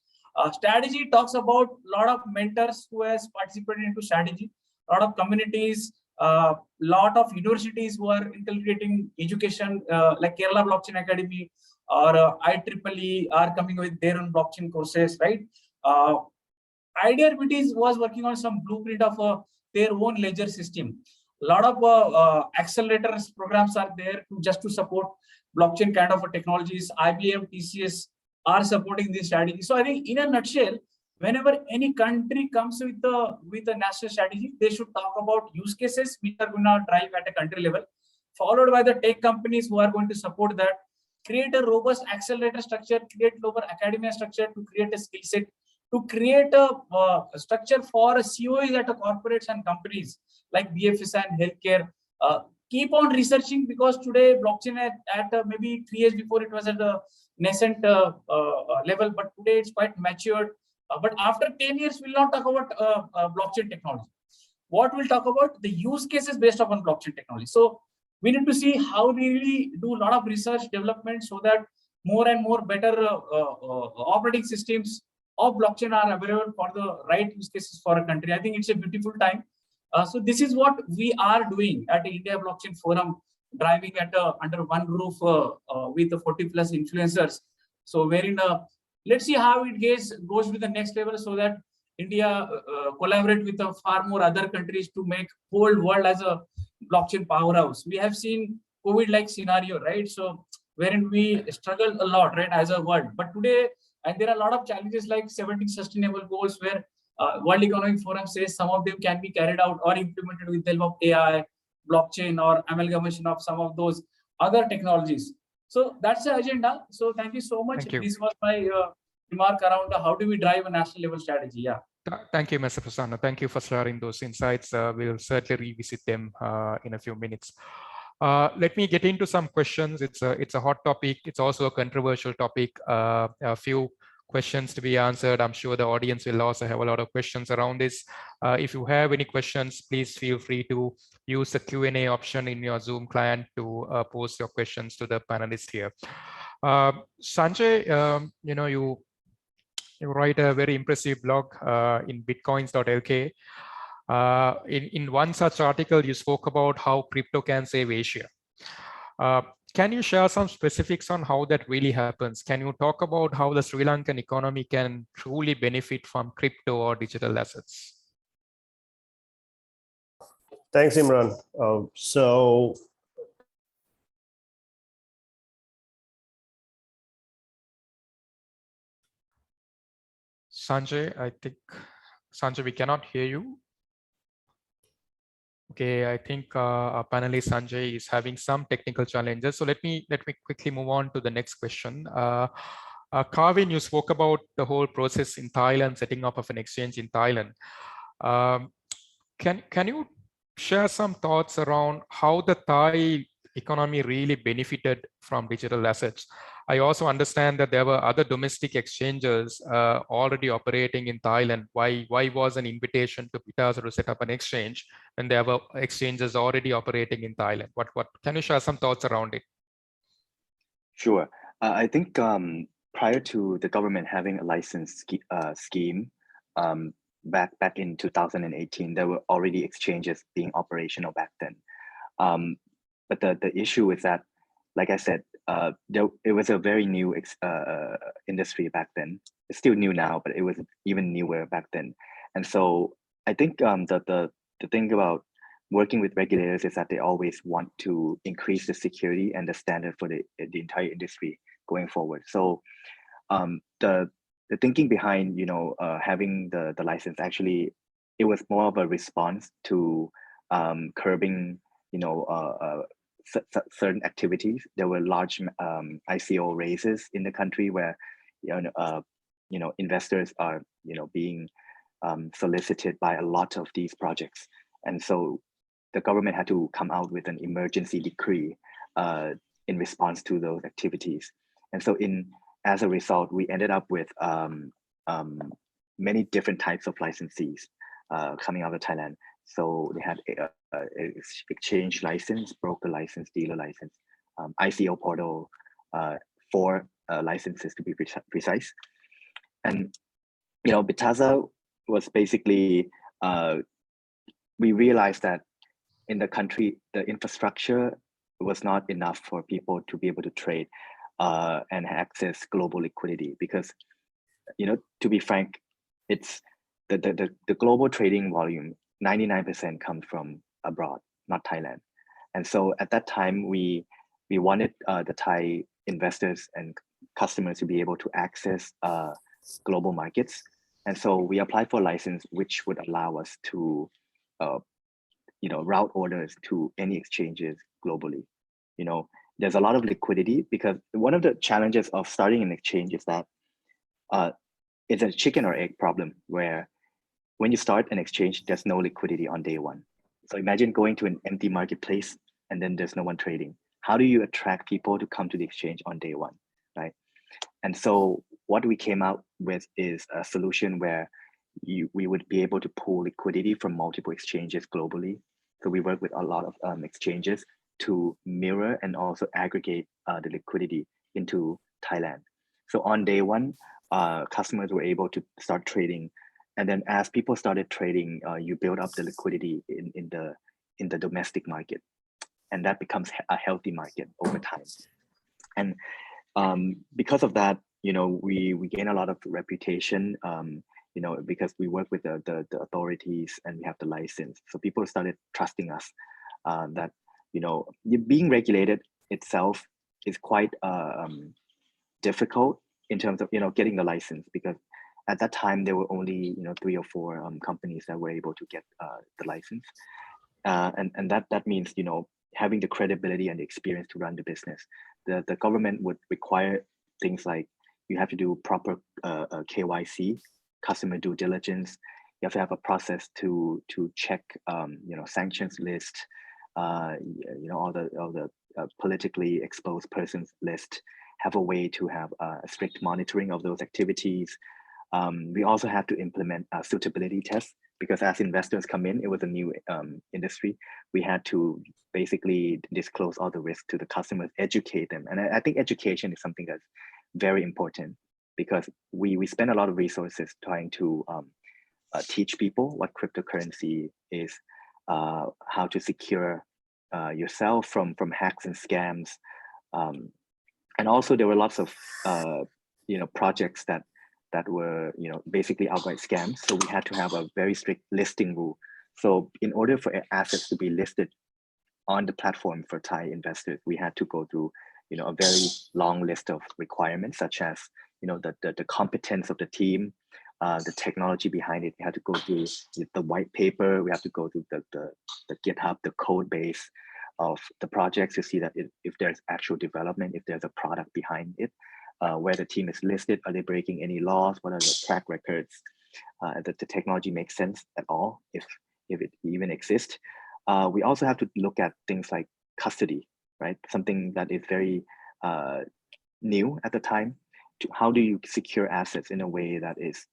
Strategy talks about a lot of mentors who has participated into strategy, a lot of communities, lot of universities who are integrating education, like Kerala Blockchain Academy or IEEE are coming with their own blockchain courses, right? IDRBT was working on some blueprint of their own ledger system. A lot of accelerators programs are there to support blockchain kind of technologies. IBM, TCS are supporting this strategy. So I think in a nutshell, whenever any country comes with a national strategy, they should talk about use cases which are going to drive at a country level, followed by the tech companies who are going to support that, create a robust accelerator structure, create lower academia structure to create a skill set, to create a structure for COEs at corporates and companies like BFSI and healthcare. Keep on researching, because today blockchain at maybe 3 years before it was at a nascent level, but today it's quite matured. But after 10 years, we'll not talk about blockchain technology. What we'll talk about the use cases based upon blockchain technology. So we need to see how we really do a lot of research development so that more and more better operating systems, of blockchain are available for the right use cases for a country. I think it's a beautiful time. So this is what we are doing at the India Blockchain Forum, driving at under one roof with the 40+ influencers. So wherein let's see how it goes to the next level, so that India collaborate with far more other countries to make whole world as a blockchain powerhouse. We have seen COVID-like scenario, right? So wherein we struggled a lot, right, as a world. But today, and there are a lot of challenges like 17 sustainable goals, where World Economic Forum says some of them can be carried out or implemented with the help of AI, blockchain, or amalgamation of some of those other technologies. So that's the agenda. So thank you so much. Thank you. This was my remark around how do we drive a national level strategy. Yeah. Thank you, Mr. Prasanna. Thank you for sharing those insights. We'll certainly revisit them in a few minutes. Let me get into some questions. It's a hot topic. It's also a controversial topic. A few questions to be answered. I'm sure the audience will also have a lot of questions around this. If you have any questions, please feel free to use the Q&A option in your Zoom client to post your questions to the panelists here. Sanjay, you write a very impressive blog in bitcoins.lk. In one such article, you spoke about how crypto can save Asia. Can you share some specifics on how that really happens? Can you talk about how the Sri Lankan economy can truly benefit from crypto or digital assets? Thanks, Imran. Sanjay, I think, Sanjay, we cannot hear you. Okay, I think our panelist Sanjay is having some technical challenges. So let me quickly move on to the next question. Kavin, you spoke about the whole process in Thailand, setting up of an exchange in Thailand. Can you share some thoughts around how the Thai economy really benefited from digital assets? I also understand that there were other domestic exchanges already operating in Thailand. Why was an invitation to Bitazza to set up an exchange when there were exchanges already operating in Thailand? What can you share some thoughts around it? Sure. I think prior to the government having a license scheme, back in 2018, there were already exchanges being operational back then. But the issue is that, like I said, it was a very new industry back then. It's still new now, but it was even newer back then. And so I think the thing about working with regulators is that they always want to increase the security and the standard for the entire industry going forward. So the thinking behind having the license, actually, it was more of a response to curbing certain activities. There were large ICO raises in the country where investors are being solicited by a lot of these projects, and so the government had to come out with an emergency decree in response to those activities. And so as a result, we ended up with many different types of licensees coming out of Thailand. So they had exchange license, broker license, dealer license, ICO portal, 4 licenses to be precise. And Bitazza was basically, we realized that in the country, the infrastructure was not enough for people to be able to trade and access global liquidity, because to be frank, it's the global trading volume, 99% comes from abroad, not Thailand. And so at that time, we wanted the Thai investors and customers to be able to access global markets. And so we applied for a license which would allow us to route orders to any exchanges globally. There's a lot of liquidity, because one of the challenges of starting an exchange is that it's a chicken or egg problem, where when you start an exchange, there's no liquidity on day one. So imagine going to an empty marketplace and then there's no one trading. How do you attract people to come to the exchange on day one, right? And so what we came out with is a solution where we would be able to pool liquidity from multiple exchanges globally. So we work with a lot of exchanges to mirror and also aggregate the liquidity into Thailand. So on day one, customers were able to start trading. And then as people started trading, you build up the liquidity in the domestic market, and that becomes a healthy market over time. And because of that, we gain a lot of reputation, because we work with the authorities and we have the license. So people started trusting us that, being regulated itself is quite difficult in terms of, getting the license, because at that time there were only, 3 or 4 companies that were able to get the license. And that means, having the credibility and the experience to run the business. The government would require things like you have to do proper KYC, customer due diligence. You have to have a process to check, sanctions list, all the politically exposed persons list. Have a way to have a strict monitoring of those activities. We also have to implement suitability tests, because as investors come in, it was a new industry. We had to basically disclose all the risks to the customers, educate them. And I think education is something that's very important, because we spend a lot of resources trying to teach people what cryptocurrency is, how to secure yourself from hacks and scams. And also there were lots of projects that were basically outright scams. So we had to have a very strict listing rule. So in order for assets to be listed on the platform for Thai investors, we had to go through a very long list of requirements, such as the competence of the team, the technology behind it. We had to go through the white paper. We have to go through the GitHub, the code base of the projects to see that if there's actual development, if there's a product behind it, where the team is listed, are they breaking any laws, what are the track records, that the technology makes sense at all, if it even exists. We also have to look at things like custody, right? Something that is very new at the time. How do you secure assets in a way that is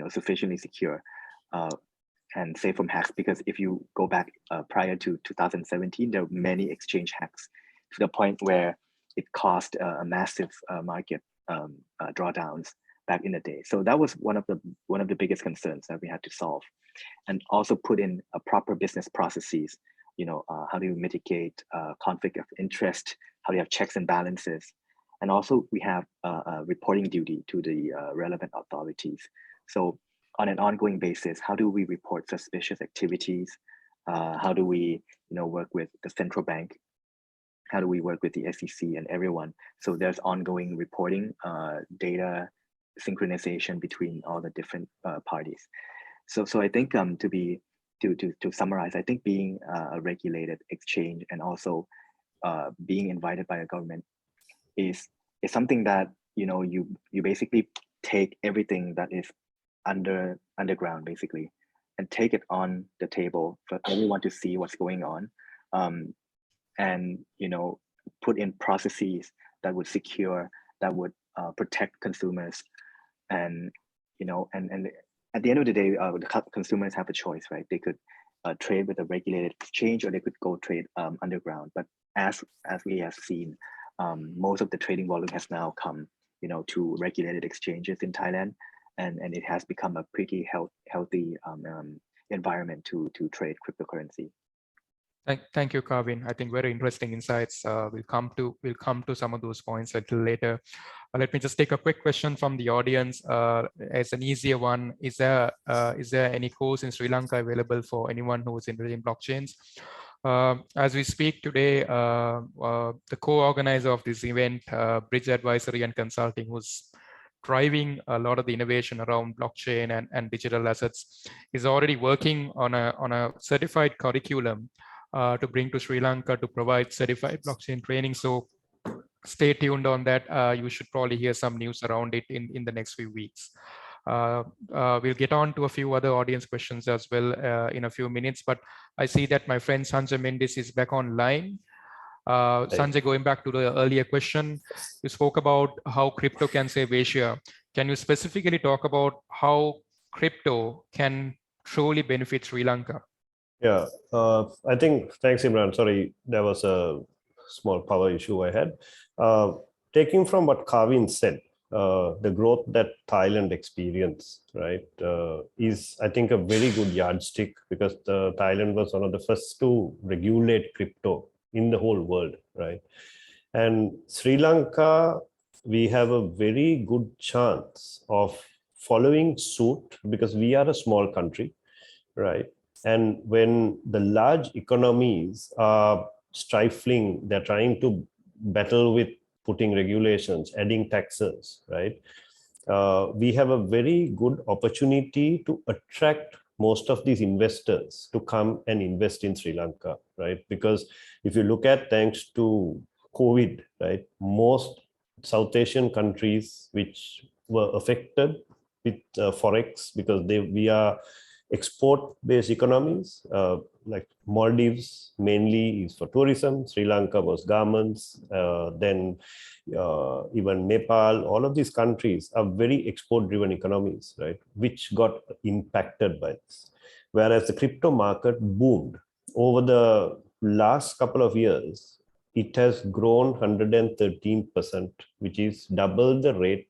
sufficiently secure and safe from hacks? Because if you go back prior to 2017, there were many exchange hacks to the point where it caused a massive market drawdowns back in the day. So that was one of the biggest concerns that we had to solve, and also put in a proper business processes. How do you mitigate conflict of interest? How do you have checks and balances? And also we have a reporting duty to the relevant authorities. So on an ongoing basis, how do we report suspicious activities? How do we work with the central bank? How do we work with the SEC and everyone? So there's ongoing reporting, data synchronization between all the different parties. So I think to summarize, I think being a regulated exchange and also being invited by a government is something that you basically take everything that is underground basically and take it on the table for everyone to see what's going on, and put in processes that would secure, that would protect consumers, and and at the end of the day, the consumers have a choice, right? They could trade with a regulated exchange, or they could go trade underground. But as we have seen, most of the trading volume has now come to regulated exchanges in Thailand, and it has become a pretty healthy environment to trade cryptocurrency. Thank you, Kavin. I think very interesting insights. We'll come to some of those points a little later. Let me just take a quick question from the audience. As an easier one, is there any course in Sri Lanka available for anyone who is interested in blockchains? As we speak today, the co-organizer of this event, Bridge Advisory and Consulting, who's driving a lot of the innovation around blockchain and digital assets, is already working on a certified curriculum to bring to Sri Lanka to provide certified blockchain training. So stay tuned on that. You should probably hear some news around it in the next few weeks. We'll get on to a few other audience questions as well in a few minutes, but I see that my friend Sanjay Mendis is back online. Sanjay, going back to the earlier question, you spoke about how crypto can save Asia. Can you specifically talk about how crypto can truly benefit Sri Lanka? Yeah, I think, thanks, Imran. Sorry, there was a small power issue I had. Taking from what Kavin said, the growth that Thailand experienced, right, is, I think, a very good yardstick, because Thailand was one of the first to regulate crypto in the whole world, right? And Sri Lanka, we have a very good chance of following suit, because we are a small country, right? And when the large economies are stifling, they're trying to battle with putting regulations, adding taxes, right? We have a very good opportunity to attract most of these investors to come and invest in Sri Lanka, right? Because if you look at, thanks to COVID, right, most South Asian countries which were affected with Forex, because we are export-based economies, like Maldives mainly is for tourism, Sri Lanka was garments, then even Nepal, all of these countries are very export-driven economies, right, which got impacted by this. Whereas the crypto market boomed over the last couple of years, it has grown 113%, which is double the rate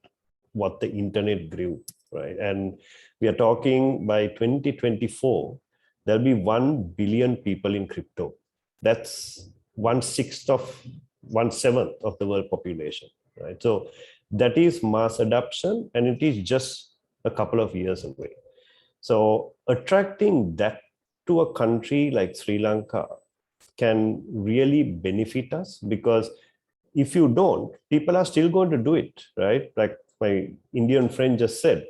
what the internet grew, right? And we are talking by 2024, there'll be 1 billion people in crypto. That's 1/7 of the world population, right? So that is mass adoption, and it is just a couple of years away. So attracting that to a country like Sri Lanka can really benefit us, because if you don't, people are still going to do it, right? Like my Indian friend just said,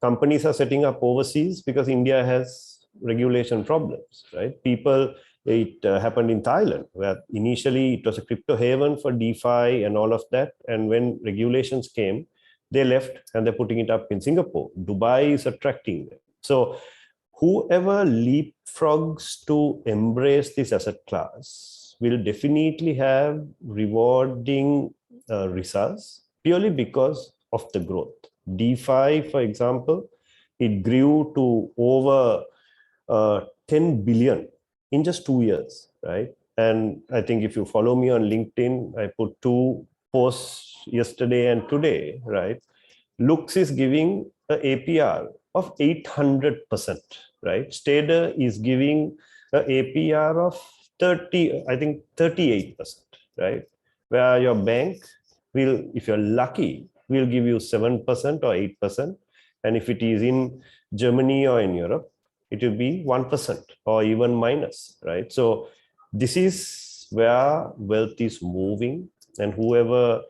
companies are setting up overseas because India has regulation problems, right? It happened in Thailand, where initially it was a crypto haven for DeFi and all of that. And when regulations came, they left and they're putting it up in Singapore. Dubai is attracting them. So whoever leapfrogs to embrace this asset class will definitely have rewarding results, purely because of the growth. DeFi, for example, it grew to over 10 billion in just 2 years, right? And I think if you follow me on LinkedIn, I put 2 posts yesterday and today, right? Lux is giving an APR of 800%, right? Stader is giving an APR of 38%, right? Where your bank will, if you're lucky, will give you 7% or 8%. And if it is in Germany or in Europe, it will be 1% or even minus, right? So this is where wealth is moving, and whoever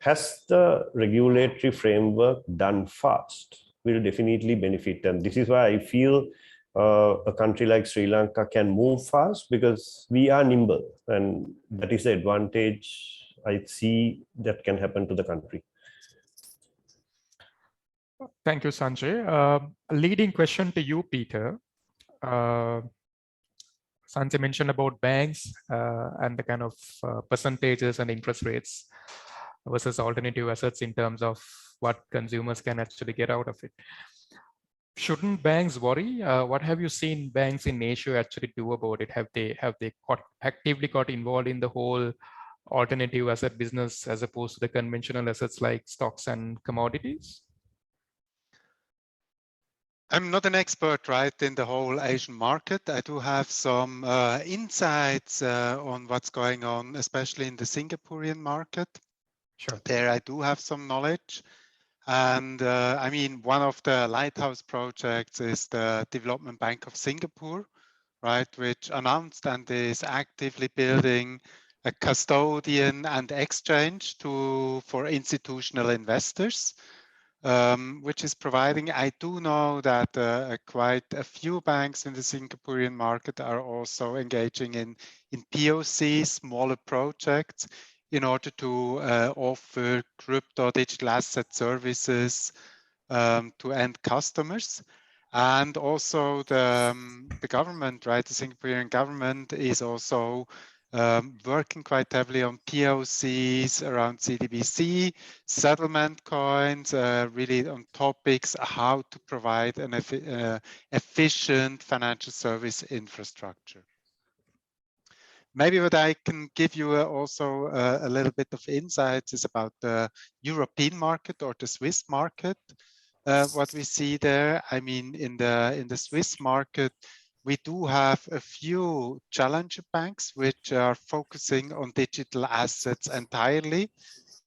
has the regulatory framework done fast will definitely benefit. And this is why I feel a country like Sri Lanka can move fast, because we are nimble, and that is the advantage I see that can happen to the country. Thank you, Sanjay. A leading question to you, Peter. Sanjay mentioned about banks and the kind of percentages and interest rates versus alternative assets in terms of what consumers can actually get out of it. Shouldn't banks worry? What have you seen banks in Asia actually do about it? Have they actively got involved in the whole alternative asset business as opposed to the conventional assets like stocks and commodities? I'm not an expert, right, in the whole Asian market. I do have some insights on what's going on, especially in the Singaporean market. Sure. There I do have some knowledge. And I mean, one of the lighthouse projects is the Development Bank of Singapore, right, which announced and is actively building a custodian and exchange for institutional investors. Which is providing, I do know that quite a few banks in the Singaporean market are also engaging in POC, smaller projects, in order to offer crypto digital asset services to end customers. And also the government, right, the Singaporean government is also working quite heavily on POCs around CDBC, settlement coins, really on topics how to provide an efficient financial service infrastructure. Maybe what I can give you also a little bit of insights is about the European market or the Swiss market. What we see there, I mean, in the Swiss market, we do have a few challenger banks which are focusing on digital assets entirely.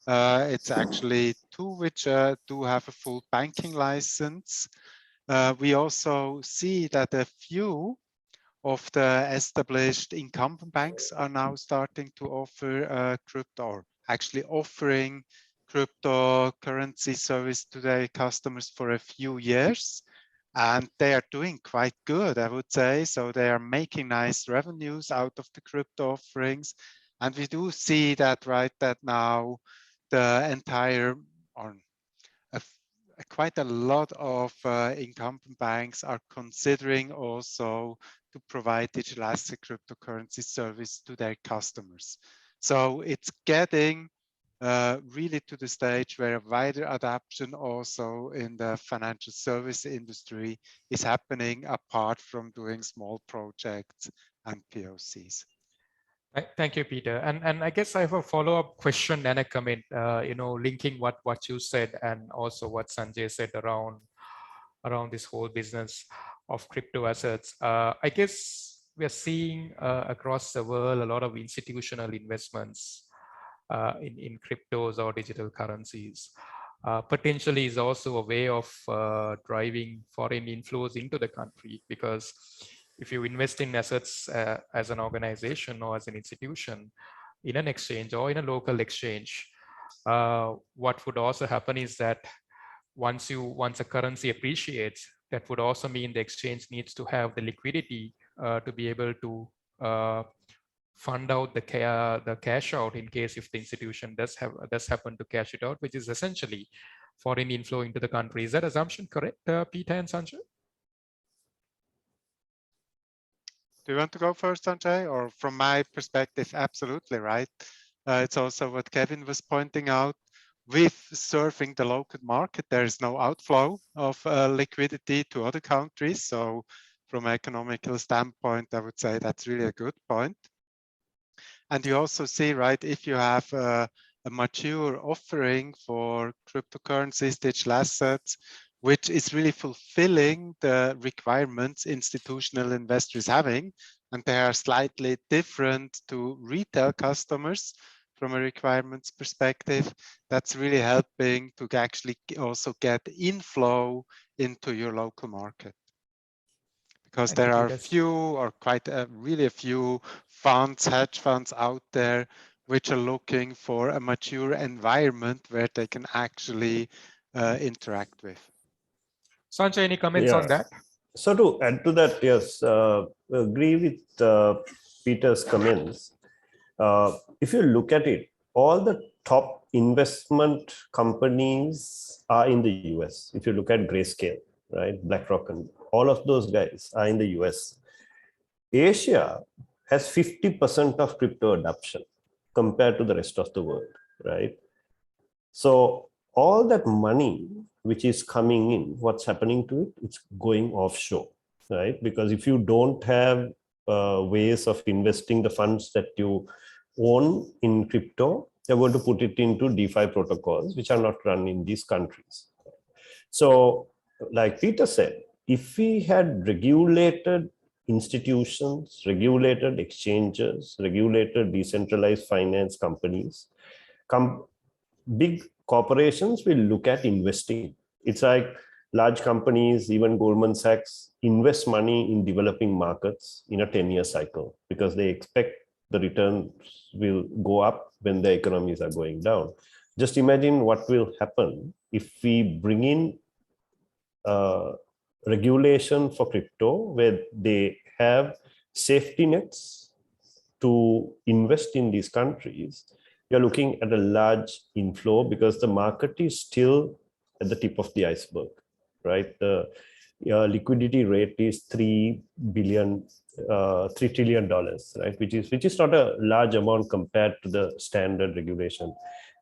It's actually two which do have a full banking license. We also see that a few of the established incumbent banks are now starting to offer crypto, or actually offering cryptocurrency service to their customers for a few years. And they are doing quite good, I would say. So they are making nice revenues out of the crypto offerings. And we do see that, right, that now the entire, or quite a lot of incumbent banks are considering also to provide digital asset cryptocurrency service to their customers. So it's getting really to the stage where a wider adoption also in the financial service industry is happening apart from doing small projects and POCs. Thank you, Peter. And I guess I have a follow-up question and a comment, linking what you said and also what Sanjay said around this whole business of crypto assets. I guess we are seeing across the world a lot of institutional investments in cryptos or digital currencies. Potentially is also a way of driving foreign inflows into the country, because if you invest in assets as an organization or as an institution in an exchange or in a local exchange, what would also happen is that once a currency appreciates, that would also mean the exchange needs to have the liquidity to be able to fund out the cash out in case if the institution does happen to cash it out, which is essentially foreign inflow into the country. Is that assumption correct, Peter and Sanjay? Do you want to go first, Sanjay? Or from my perspective, absolutely right. It's also what Kavin was pointing out. With serving the local market, there is no outflow of liquidity to other countries. So from an economical standpoint, I would say that's really a good point. And you also see, right, if you have a mature offering for cryptocurrencies, digital assets, which is really fulfilling the requirements institutional investors having, and they are slightly different to retail customers from a requirements perspective, that's really helping to actually also get inflow into your local market. Because there are few, or quite really a few funds, hedge funds out there, which are looking for a mature environment where they can actually interact with. Sanjay, any comments on that? So to add to that, yes, agree with Peter's comments. If you look at it, all the top investment companies are in the US. If you look at Grayscale, right, BlackRock, and all of those guys are in the US. Asia has 50% of crypto adoption compared to the rest of the world, right? So all that money which is coming in, what's happening to it? It's going offshore, right? Because if you don't have ways of investing the funds that you own in crypto, you're going to put it into DeFi protocols, which are not run in these countries. So like Peter said, if we had regulated institutions, regulated exchanges, regulated decentralized finance companies, big corporations will look at investing. It's like large companies, even Goldman Sachs, invest money in developing markets in a 10-year cycle because they expect the returns will go up when the economies are going down. Just imagine what will happen if we bring in regulation for crypto where they have safety nets to invest in these countries. You're looking at a large inflow because the market is still at the tip of the iceberg, right? The liquidity rate is $3 trillion, right? Which is not a large amount compared to the standard regulation.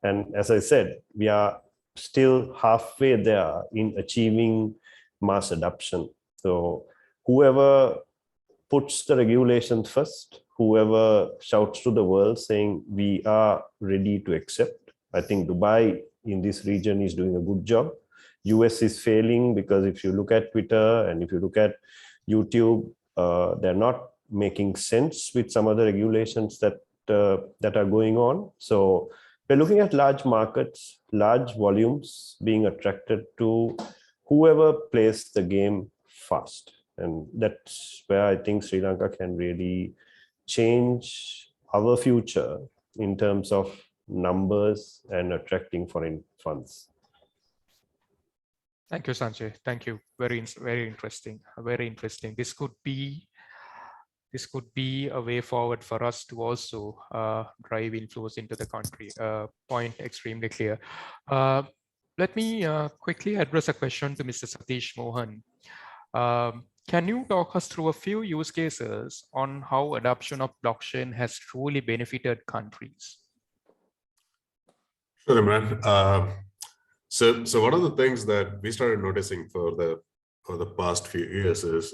And as I said, we are still halfway there in achieving mass adoption. So whoever puts the regulation first, whoever shouts to the world saying we are ready to accept. I think Dubai in this region is doing a good job. US is failing because if you look at Twitter and if you look at YouTube, they're not making sense with some of the regulations that are going on. So we're looking at large markets, large volumes being attracted to whoever plays the game fast. And that's where I think Sri Lanka can really change our future in terms of numbers and attracting foreign funds. Thank you, Sanjay. Thank you. Very interesting. Very interesting. This could be a way forward for us to also drive inflows into the country. Point extremely clear. Let me quickly address a question to Mr. Satish Mohan. Can you talk us through a few use cases on how adoption of blockchain has truly benefited countries? Sure, Imran. So one of the things that we started noticing for the past few years is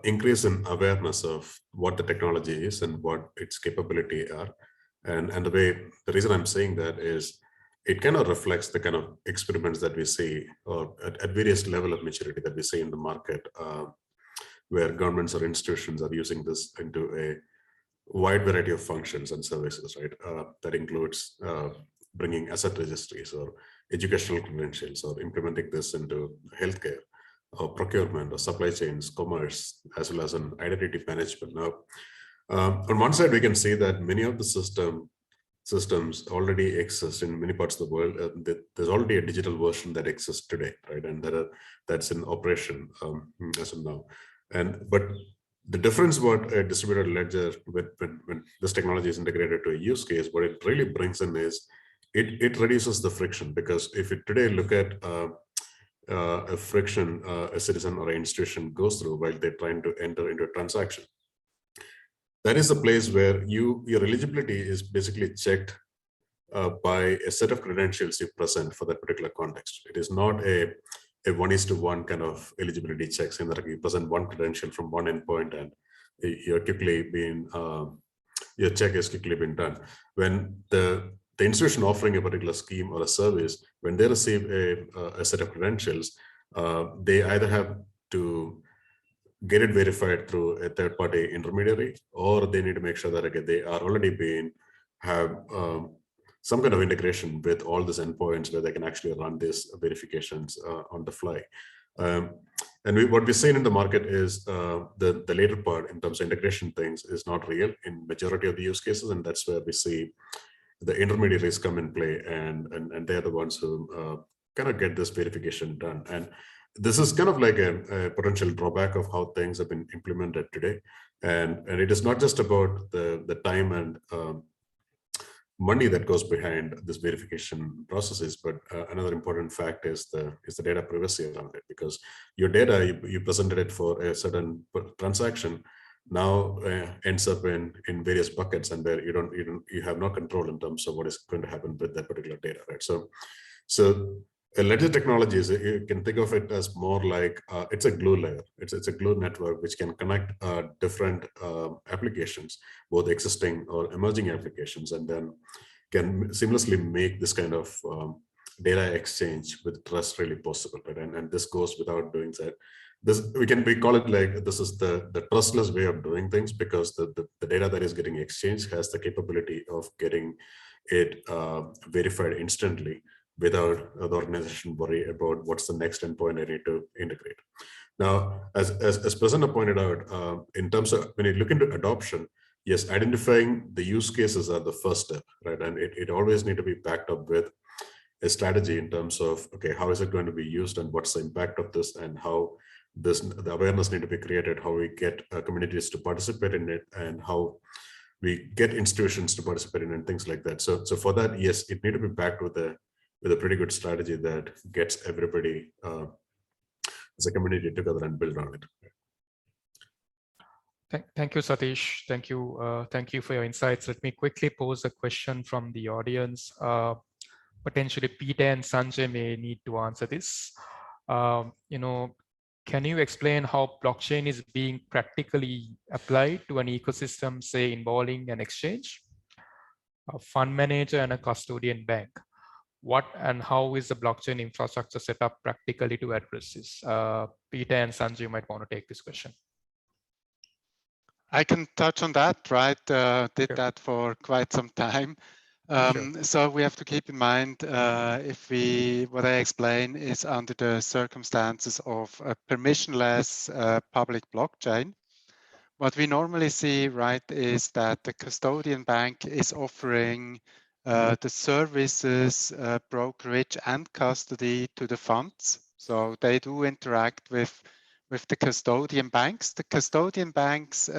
increase in awareness of what the technology is and what its capability are. And the reason I'm saying that is it kind of reflects the kind of experiments that we see or at various level of maturity that we see in the market, where governments or institutions are using this into a wide variety of functions and services, right? That includes bringing asset registries or educational credentials or implementing this into healthcare or procurement or supply chains, commerce, as well as an identity management. Now, on one side, we can see that many of the systems already exist in many parts of the world. There's already a digital version that exists today, right? And that's in operation as of now. But the difference about a distributed ledger when this technology is integrated to a use case, what it really brings in is it reduces the friction, because if you today look at a friction a citizen or an institution goes through while they're trying to enter into a transaction, that is the place where your eligibility is basically checked by a set of credentials you present for that particular context. It is not a 1:1 kind of eligibility check, saying that you present one credential from one endpoint and you're quickly being your check is quickly been done. When the institution offering a particular scheme or a service, when they receive a set of credentials, they either have to get it verified through a third-party intermediary, or they need to make sure that okay, they are already have some kind of integration with all these endpoints where they can actually run these verifications on the fly. And what we're seeing in the market is the later part in terms of integration things is not real in majority of the use cases, and that's where we see the intermediaries come in play, and they're the ones who kind of get this verification done. And this is kind of like a potential drawback of how things have been implemented today. And it is not just about the time and money that goes behind this verification processes, but another important fact is the data privacy around it, because your data, you presented it for a certain transaction, now ends up in various buckets, and where you have no control in terms of what is going to happen with that particular data, right? So a ledger technology is, you can think of it as more like it's a glue layer. It's a glue network which can connect different applications, both existing or emerging applications, and then can seamlessly make this kind of data exchange with trust really possible, right? And this goes without doing that. We call it like this is the trustless way of doing things, because the data that is getting exchanged has the capability of getting it verified instantly, without the organization worry about what's the next endpoint I need to integrate. Now, as Prasanna pointed out, in terms of when you look into adoption, yes, identifying the use cases are the first step, right? And it always need to be backed up with a strategy in terms of, okay, how is it going to be used and what's the impact of this, and how the awareness need to be created, how we get communities to participate in it, and how we get institutions to participate in it, and things like that. So for that, yes, it need to be backed with a pretty good strategy that gets everybody as a community together and build on it. Thank you, Satish. Thank you for your insights. Let me quickly pose a question from the audience. Potentially Peter and Sanjay may need to answer this. Can you explain how blockchain is being practically applied to an ecosystem, say, involving an exchange, a fund manager, and a custodian bank? What and how is the blockchain infrastructure set up practically to address this? Peter and Sanjay might want to take this question. I can touch on that, right? Did that for quite some time. So we have to keep in mind what I explain is under the circumstances of a permissionless public blockchain. What we normally see, right, is that the custodian bank is offering the services, brokerage and custody to the funds. So they do interact with the custodian banks. The custodian banks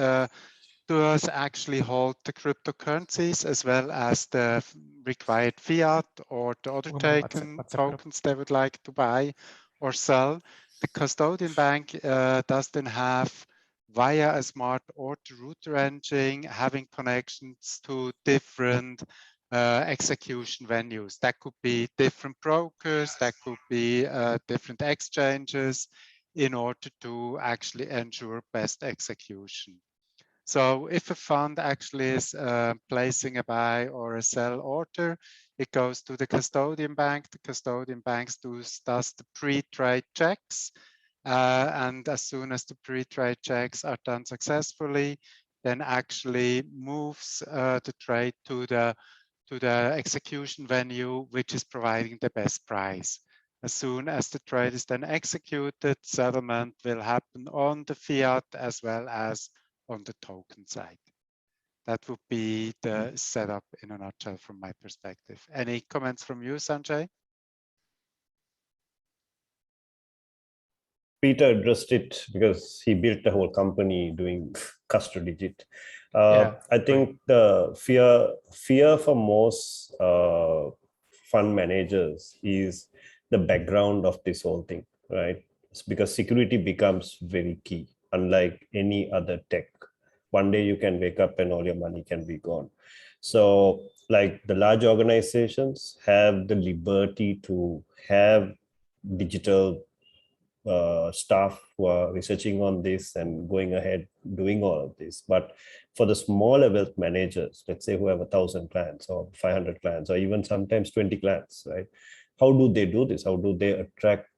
does actually hold the cryptocurrencies as well as the required fiat or the other tokens they would like to buy or sell. The custodian bank does then have, via a smart order router engine, having connections to different execution venues. That could be different brokers, that could be different exchanges in order to actually ensure best execution. So if a fund actually is placing a buy or a sell order, it goes to the custodian bank. The custodian bank does the pre-trade checks. And as soon as the pre-trade checks are done successfully, then actually moves the trade to the execution venue, which is providing the best price. As soon as the trade is then executed, settlement will happen on the fiat as well as on the token side. That would be the setup in a nutshell from my perspective. Any comments from you, Sanjay? Peter addressed it because he built a whole company doing Custodigit. I think the fear for most fund managers is the background of this whole thing, right? It's because security becomes very key, unlike any other tech. One day you can wake up and all your money can be gone. So like the large organizations have the liberty to have digital staff who are researching on this and going ahead doing all of this. But for the smaller wealth managers, let's say who have 1,000 clients or 500 clients or even sometimes 20 clients, right? How do they do this? How do they attract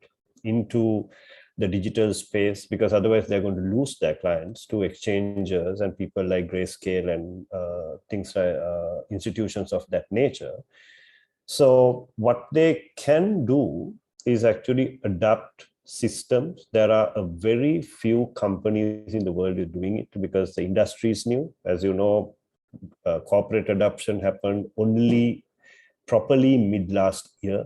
into the digital space? Because otherwise they're going to lose their clients to exchangers and people like Grayscale and things like institutions of that nature. So what they can do is actually adapt systems. There are a very few companies in the world who are doing it because the industry is new. As you know, corporate adoption happened only properly mid last year.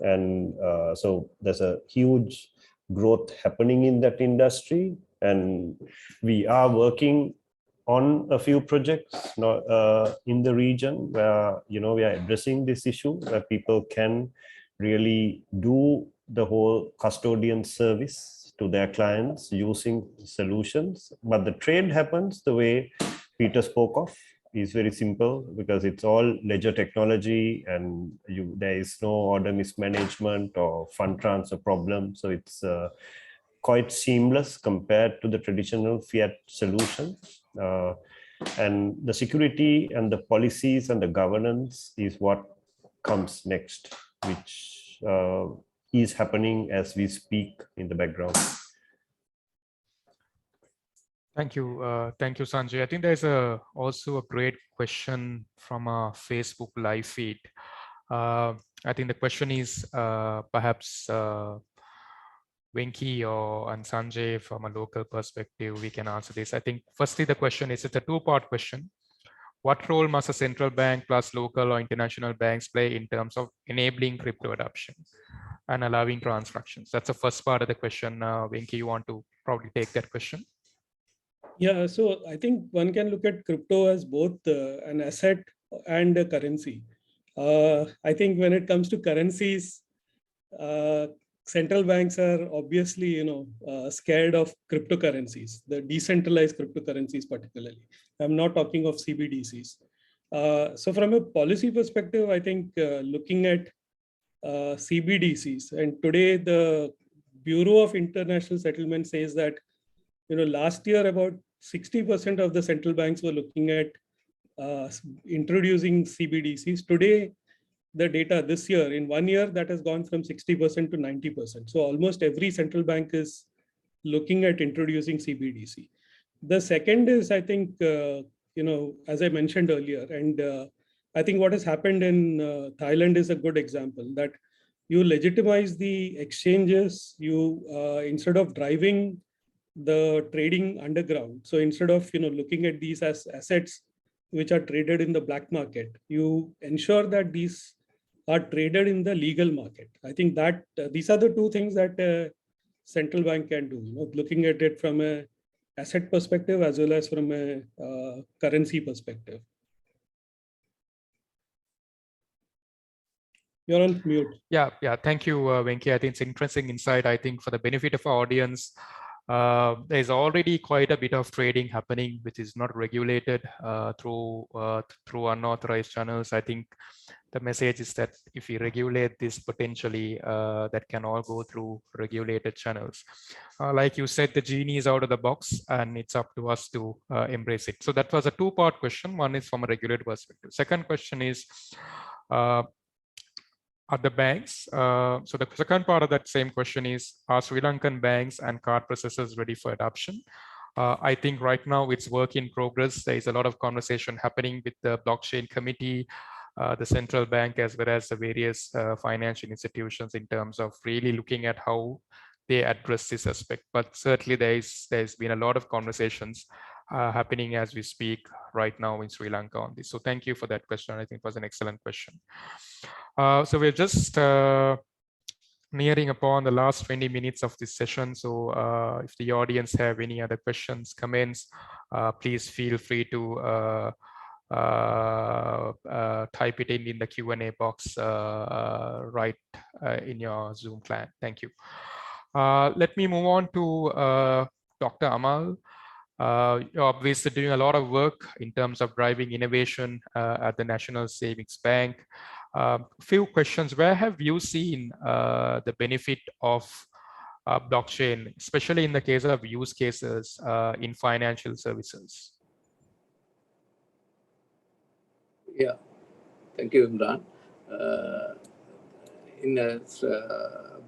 And so there's a huge growth happening in that industry. And we are working on a few projects in the region where, we are addressing this issue, where people can really do the whole custodian service to their clients using solutions. But the trade happens the way Peter spoke of. Is very simple because it's all ledger technology and there is no order mismanagement or fund transfer problem. So it's quite seamless compared to the traditional fiat solution. And the security and the policies and the governance is what comes next, which is happening as we speak in the background. Thank you, Sanjay. I think there's also a great question from a Facebook live feed. I think the question is perhaps Venki and Sanjay, from a local perspective, we can answer this. I think firstly the question is, it's a two-part question. What role must a central bank plus local or international banks play in terms of enabling crypto adoption and allowing transactions? That's the first part of the question. Venki, you want to probably take that question? Yeah, so I think one can look at crypto as both an asset and a currency. I think when it comes to currencies, central banks are obviously, scared of cryptocurrencies, the decentralized cryptocurrencies particularly. I'm not talking of CBDCs. So from a policy perspective, I think looking at CBDCs, and today the Bureau of International Settlement says that, last year about 60% of the central banks were looking at introducing CBDCs. Today, the data this year, in 1 year, that has gone from 60% to 90%. So almost every central bank is looking at introducing CBDC. The second is, I think, as I mentioned earlier, and I think what has happened in Thailand is a good example, that you legitimize the exchanges, you instead of driving the trading underground. So instead of looking at these as assets which are traded in the black market, you ensure that these are traded in the legal market. I think that these are the two things that central bank can do, looking at it from a asset perspective as well as from a currency perspective. You're on mute. Yeah. Thank you, Venki. I think it's interesting insight. I think for the benefit of our audience, there's already quite a bit of trading happening, which is not regulated through unauthorized channels. I think the message is that if we regulate this, potentially that can all go through regulated channels. Like you said, the genie is out of the box, and it's up to us to embrace it. So that was a two-part question. One is from a regulated perspective. Second question is, other banks. So the second part of that same question is, are Sri Lankan banks and card processors ready for adoption? I think right now it's work in progress. There is a lot of conversation happening with the blockchain committee, the central bank, as well as the various financial institutions in terms of really looking at how they address this aspect. But certainly there's been a lot of conversations happening as we speak right now in Sri Lanka on this. So thank you for that question. I think it was an excellent question. So we're just nearing upon the last 20 minutes of this session. So if the audience have any other questions, comments, please feel free to type it in the Q&A box right in your Zoom client. Thank you. Let me move on to Dr. Amal. You're obviously doing a lot of work in terms of driving innovation at the National Savings Bank. Few questions. Where have you seen the benefit of blockchain, especially in the case of use cases in financial services? Yeah, thank you, Imran.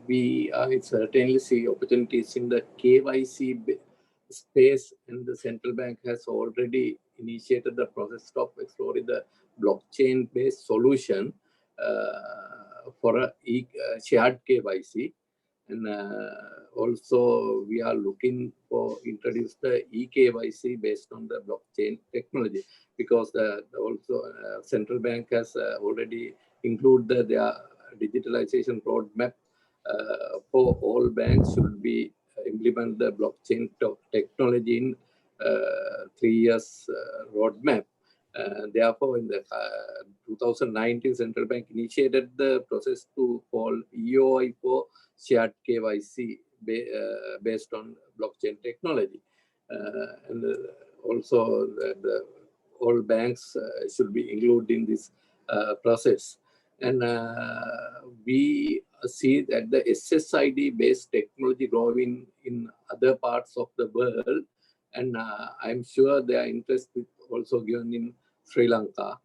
We certainly see opportunities in the KYC space, and the central bank has already initiated the process of exploring the blockchain-based solution for a shared KYC. And also we are looking for introduce the eKYC based on the blockchain technology, because central bank has already included their digitalization roadmap for all banks should be implement the blockchain technology in 3 years roadmap. Therefore, in the 2019, Central Bank initiated the process to call EOI for shared KYC based on blockchain technology. And also, all banks should be included in this process. And we see that the SSID-based technology growing in other parts of the world, and I'm sure their interest is also given in Sri Lanka.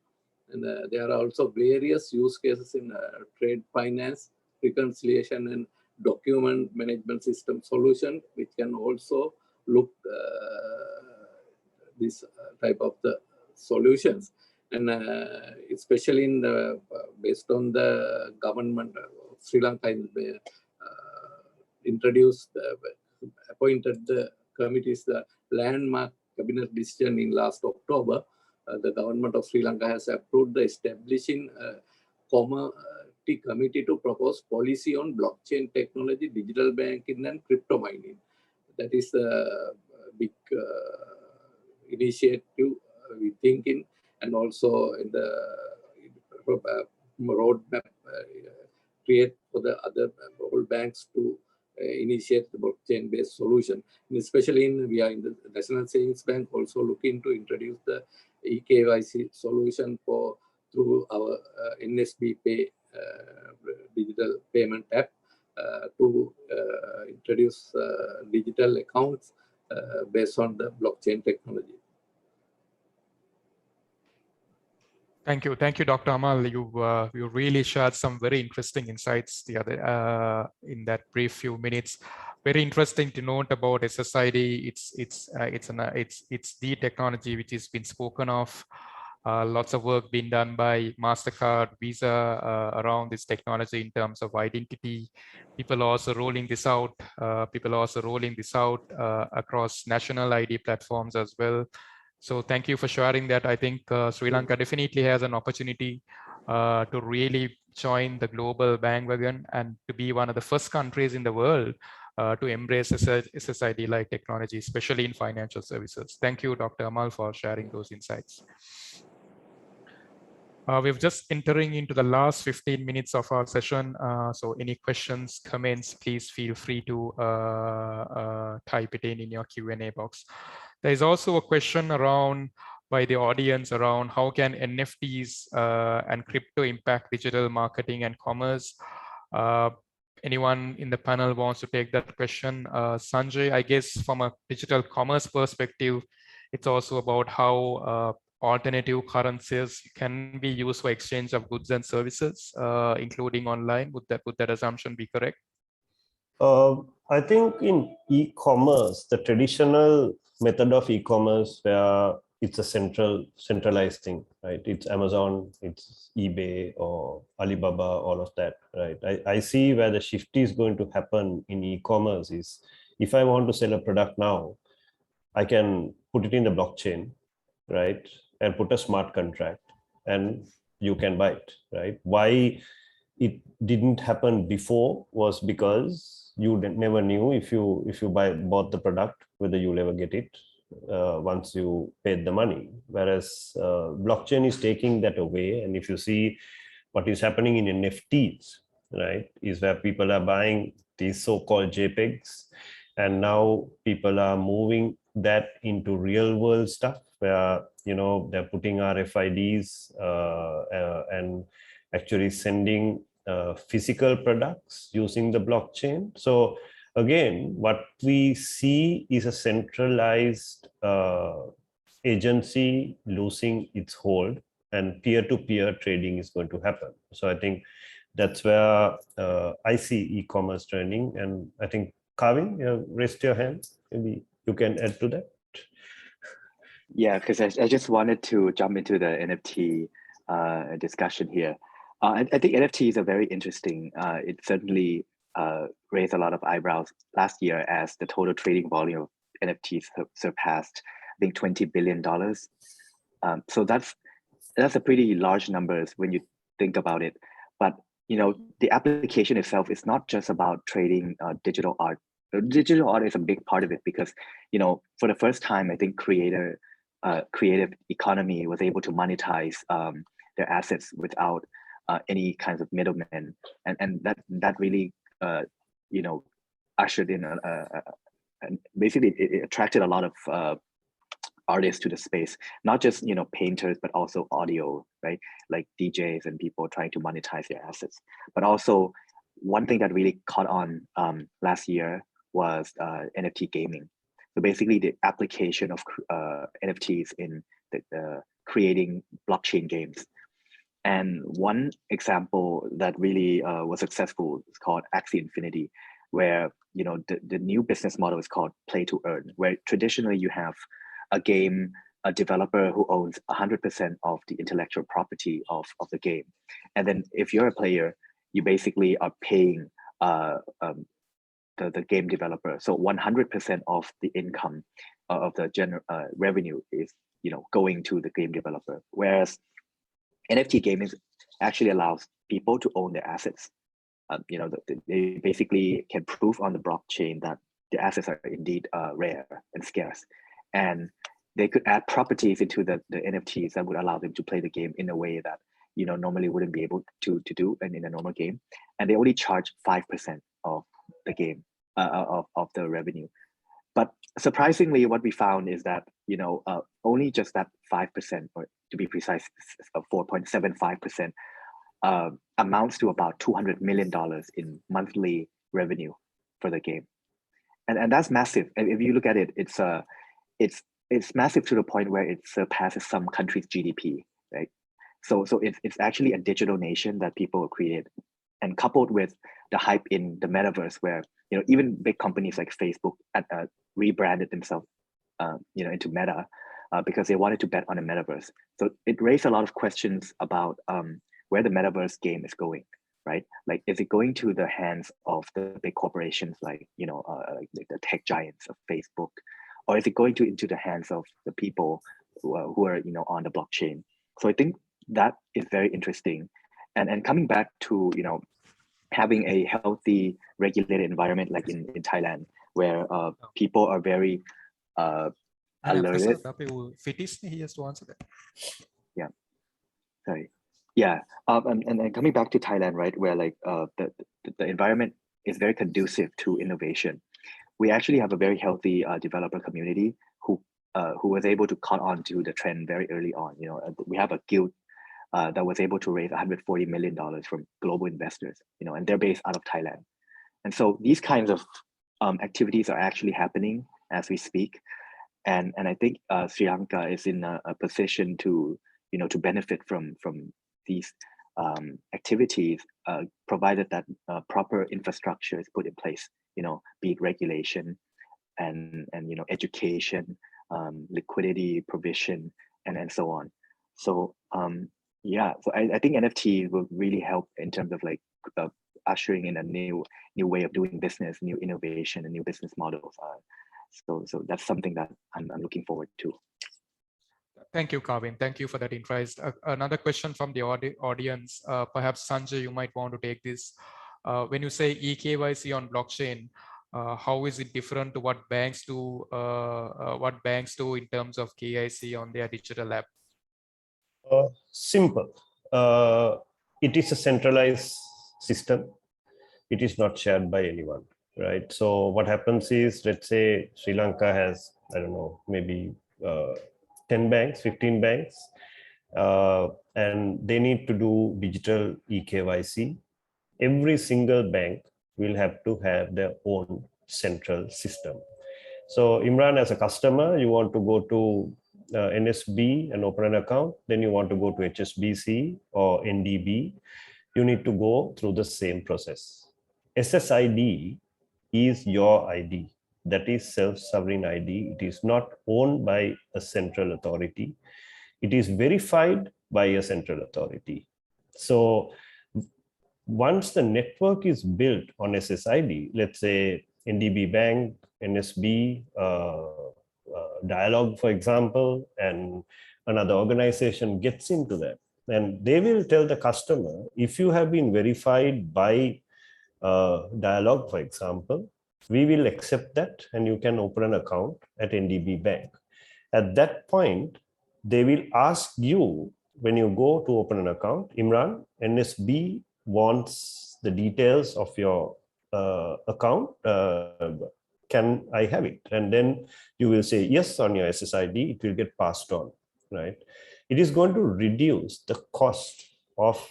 And there are also various use cases in trade finance, reconciliation, and document management system solution, which can also look this type of the solutions. And especially in the, based on the government of Sri Lanka introduced, appointed the committees, the landmark cabinet decision in last October. The government of Sri Lanka has approved the establishing committee to propose policy on blockchain technology, digital banking, and crypto mining. That is a big initiative we think in, and also in the roadmap create for the other all banks to initiate the blockchain-based solution. And especially we are in the National Savings Bank also looking to introduce the eKYC solution through our NSB Pay digital payment app to introduce digital accounts based on the blockchain technology. Thank you, Dr. Amal. You really shared some very interesting insights in that brief few minutes. Very interesting to note about SSID. It's the technology which has been spoken of. Lots of work being done by MasterCard, Visa around this technology in terms of identity. People are also rolling this out. Across national ID platforms as well. So thank you for sharing that. I think Sri Lanka definitely has an opportunity to really join the global bandwagon and to be one of the first countries in the world to embrace SSID-like technology, especially in financial services. Thank you, Dr. Amal, for sharing those insights. We're just entering into the last 15 minutes of our session. So any questions, comments, please feel free to type it in your Q&A box. There is also a question by the audience around how can NFTs and crypto impact digital marketing and commerce. Anyone in the panel wants to take that question? Sanjay, I guess from a digital commerce perspective, it's also about how alternative currencies can be used for exchange of goods and services, including online. Would that assumption be correct? I think in e-commerce, the traditional method of e-commerce where it's a centralized thing, right? It's Amazon, it's eBay or Alibaba, all of that, right? I see where the shift is going to happen in e-commerce is if I want to sell a product now, I can put it in the blockchain, right? And put a smart contract and you can buy it, right? Why it didn't happen before was because you never knew if you bought the product, whether you'll ever get it once you paid the money. Whereas blockchain is taking that away. And if you see what is happening in NFTs, right, is where people are buying these so-called JPEGs. And now people are moving that into real world stuff where, they're putting RFIDs and actually sending physical products using the blockchain. So again, what we see is a centralized agency losing its hold and peer-to-peer trading is going to happen. So I think that's where I see e-commerce trending. And I think Kavin, you raised your hand. Maybe you can add to that. Yeah, because I just wanted to jump into the NFT discussion here. I think NFTs are very interesting. It certainly raised a lot of eyebrows last year as the total trading volume of NFTs surpassed, I think, $20 billion. So that's a pretty large numbers when you think about it. But the application itself is not just about trading digital art. Digital art is a big part of it because for the first time, I think creative economy was able to monetize their assets without any kinds of middlemen, and that really ushered in and basically it attracted a lot of artists to the space, not just painters, but also audio, right? Like DJs and people trying to monetize their assets. But also one thing that really caught on last year was NFT gaming. So basically the application of NFTs in the creating blockchain games. And one example that really was successful is called Axie Infinity, where the new business model is called play to earn, where traditionally you have a developer who owns 100% of the intellectual property of the game. And then if you're a player, you basically are paying the game developer. So 100% of the income of the revenue is going to the game developer. Whereas NFT gaming actually allows people to own their assets. They basically can prove on the blockchain that the assets are indeed rare and scarce. And they could add properties into the NFTs that would allow them to play the game in a way that normally wouldn't be able to do in a normal game. And they only charge 5% of the game, of the revenue. But surprisingly, what we found is that only just that 5%, or to be precise, 4.75%, amounts to about $200 million in monthly revenue for the game, and that's massive. And if you look at it, it's massive to the point where it surpasses some countries' GDP, right? So it's actually a digital nation that people create, and coupled with the hype in the metaverse, where even big companies like Facebook rebranded themselves, into Meta, because they wanted to bet on the metaverse. So it raised a lot of questions about where the metaverse game is going, right? Like, is it going to the hands of the big corporations like like the tech giants of Facebook, or is it going into the hands of the people who are on the blockchain? So I think that is very interesting. And coming back to having a healthy regulated environment like in Thailand, where people are very alerted. FITIS, he has to answer that. Yeah, sorry. Yeah, and coming back to Thailand, right, where like the environment is very conducive to innovation. We actually have a very healthy developer community who was able to caught on to the trend very early on. We have a guild that was able to raise $140 million from global investors, and they're based out of Thailand. And so these kinds of activities are actually happening as we speak. And I think Sri Lanka is in a position to benefit from these activities, provided that proper infrastructure is put in place. Be it regulation and education, liquidity provision, and so on. So yeah, so I think NFT will really help in terms of like ushering in a new way of doing business, new innovation, and new business models. So that's something that I'm looking forward to. Thank you, Kavin. Thank you for that insight. Another question from the audience. Perhaps Sanjay, you might want to take this. When you say eKYC on blockchain, how is it different to what banks do? In terms of KYC on their digital app? Simple. It is a centralized system. It is not shared by anyone, right? So what happens is, let's say Sri Lanka has, I don't know, maybe 10 banks, 15 banks, and they need to do digital eKYC. Every single bank will have to have their own central system. So Imran, as a customer, you want to go to NSB and open an account, then you want to go to HSBC or NDB, you need to go through the same process. SSID is your ID. That is self-sovereign ID. It is not owned by a central authority. It is verified by a central authority. So once the network is built on SSID, let's say NDB Bank, NSB, Dialogue, for example, and another organization gets into that, and they will tell the customer, if you have been verified by Dialogue, for example, we will accept that and you can open an account at NDB Bank. At that point, they will ask you, when you go to open an account, Imran, NSB wants the details of your account. Can I have it? And then you will say yes on your SSID, it will get passed on, right? It is going to reduce the cost of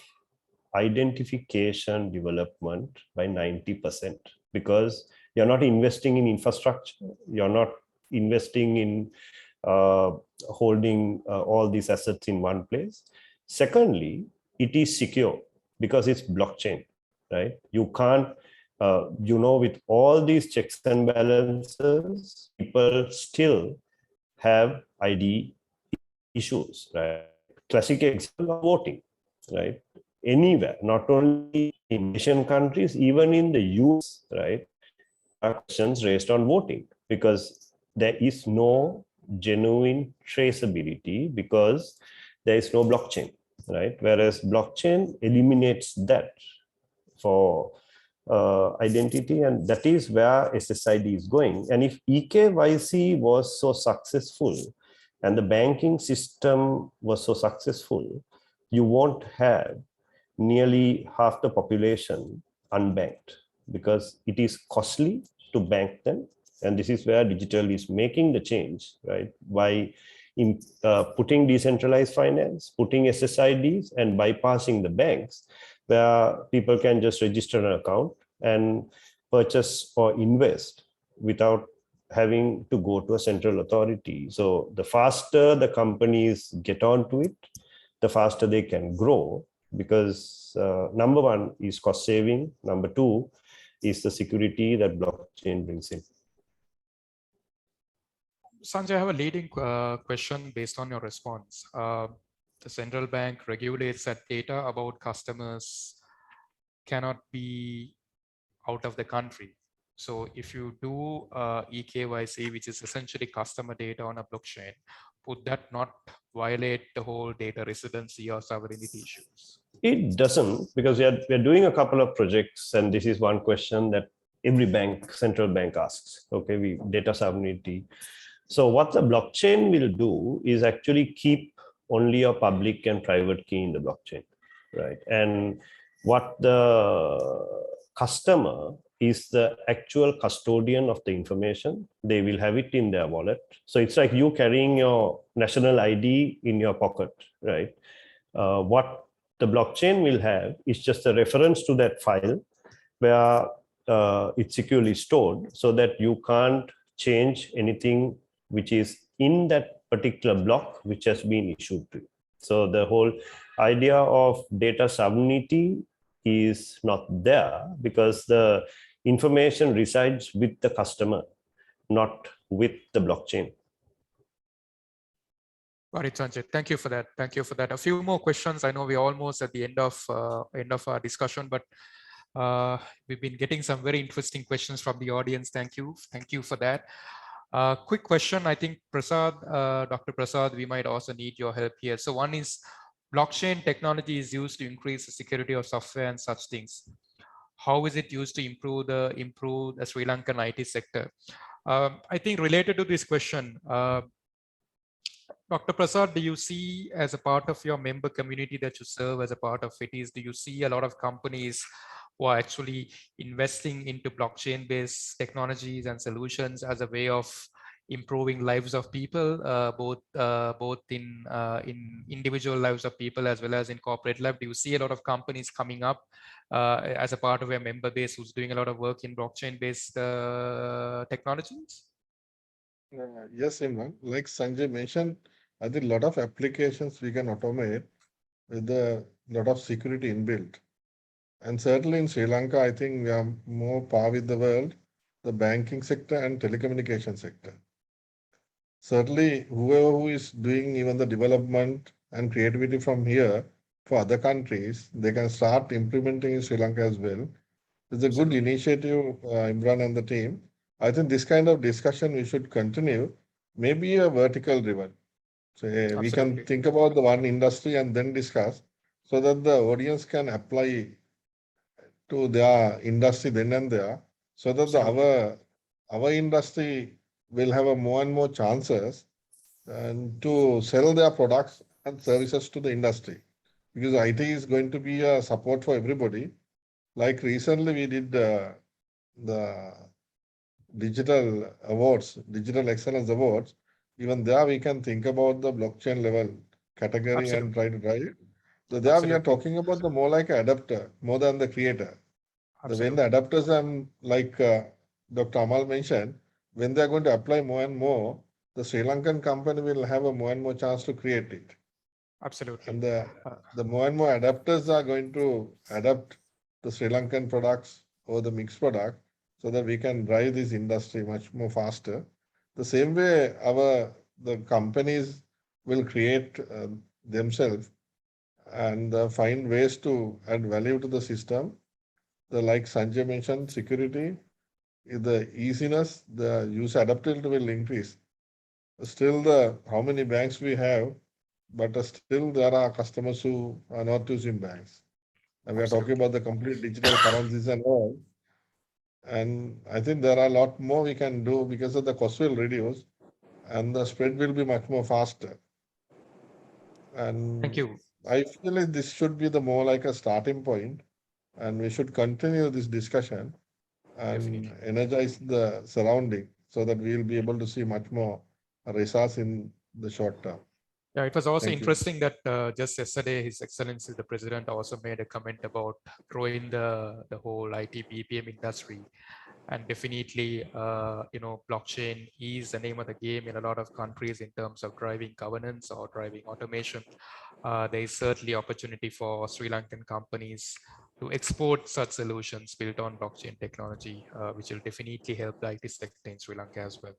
identification development by 90%, because you're not investing in infrastructure, you're not investing in holding all these assets in one place. Secondly, it is secure because it's blockchain, right? You can't, with all these checks and balances, people still have ID issues, right? Classic example of voting, right? Anywhere, not only in Asian countries, even in the US, right? Questions raised on voting because there is no genuine traceability because there is no blockchain, right? Whereas blockchain eliminates that for identity, and that is where SSID is going. And if eKYC was so successful and the banking system was so successful, you won't have nearly half the population unbanked because it is costly to bank them. And this is where digital is making the change, right? By putting decentralized finance, putting SSIDs, and bypassing the banks, where people can just register an account. And purchase or invest without having to go to a central authority. So the faster the companies get onto it, the faster they can grow, because number one is cost saving. Number two is the security that blockchain brings in. Sanjay, I have a leading question based on your response. The central bank regulates that data about customers cannot be out of the country. So if you do eKYC, which is essentially customer data on a blockchain, would that not violate the whole data residency or sovereignty issues? It doesn't, because we are doing a couple of projects, and this is one question that every bank, central bank asks. Okay, data sovereignty. So what the blockchain will do is actually keep only a public and private key in the blockchain, right? And what the customer is the actual custodian of the information. They will have it in their wallet. So it's like you carrying your national ID in your pocket, right? What the blockchain will have is just a reference to that file where it's securely stored, so that you can't change anything which is in that particular block which has been issued to you. So the whole idea of data sovereignty is not there, because the information resides with the customer, not with the blockchain. Got it, Sanjay. Thank you for that. Thank you for that. A few more questions. I know we're almost at the end of our discussion, but we've been getting some very interesting questions from the audience. Thank you. Thank you for that. Quick question. I think Prasad, Dr. Prasad, we might also need your help here. So one is, blockchain technology is used to increase the security of software and such things. How is it used to improve the Sri Lankan IT sector? I think related to this question, Dr. Prasad, do you see, as a part of your member community that you serve as a part of FITIS, do you see a lot of companies who are actually investing into blockchain-based technologies and solutions as a way of improving lives of people, both in individual lives of people as well as in corporate life? Do you see a lot of companies coming up as a part of your member base who's doing a lot of work in blockchain-based technologies? Yes, Imran. Like Sanjay mentioned, I think a lot of applications we can automate with a lot of security inbuilt. And certainly in Sri Lanka, I think we are more par with the world, the banking sector and telecommunication sector. Certainly, who is doing even the development and creativity from here for other countries, they can start implementing in Sri Lanka as well. It's a good initiative, Imran and the team. I think this kind of discussion we should continue, maybe a vertical driven. So we can think about the one industry and then discuss, so that the audience can apply to their industry then and there, so that our industry will have a more and more chances and to sell their products and services to the industry, because IT is going to be a support for everybody. Like recently we did the digital awards, digital excellence awards. Even there we can think about the blockchain level category and try to drive it. So there we are talking about the more like an adapter more than the creator. When the adapters, and like Dr. Amal mentioned, when they are going to apply more and more, the Sri Lankan company will have a more and more chance to create it. Absolutely. And the more and more adapters are going to adapt the Sri Lankan products or the mixed product, so that we can drive this industry much more faster. The same way the companies will create themselves and find ways to add value to the system. Like Sanjay mentioned, security, the easiness, the user adaptability will increase. Still, how many banks we have, but still there are customers who are not using banks. And we are talking about the complete digital currencies and all. And I think there are a lot more we can do, because of the cost will reduce and the spread will be much more faster. And thank you. I feel like this should be the more like a starting point, and we should continue this discussion and energize the surrounding, so that we will be able to see much more results in the short term. Yeah, it was also interesting that just yesterday, His Excellency the President also made a comment about growing the whole IT BPM industry. And definitely, blockchain is the name of the game in a lot of countries in terms of driving governance or driving automation. There is certainly opportunity for Sri Lankan companies to export such solutions built on blockchain technology, which will definitely help the IT sector in Sri Lanka as well.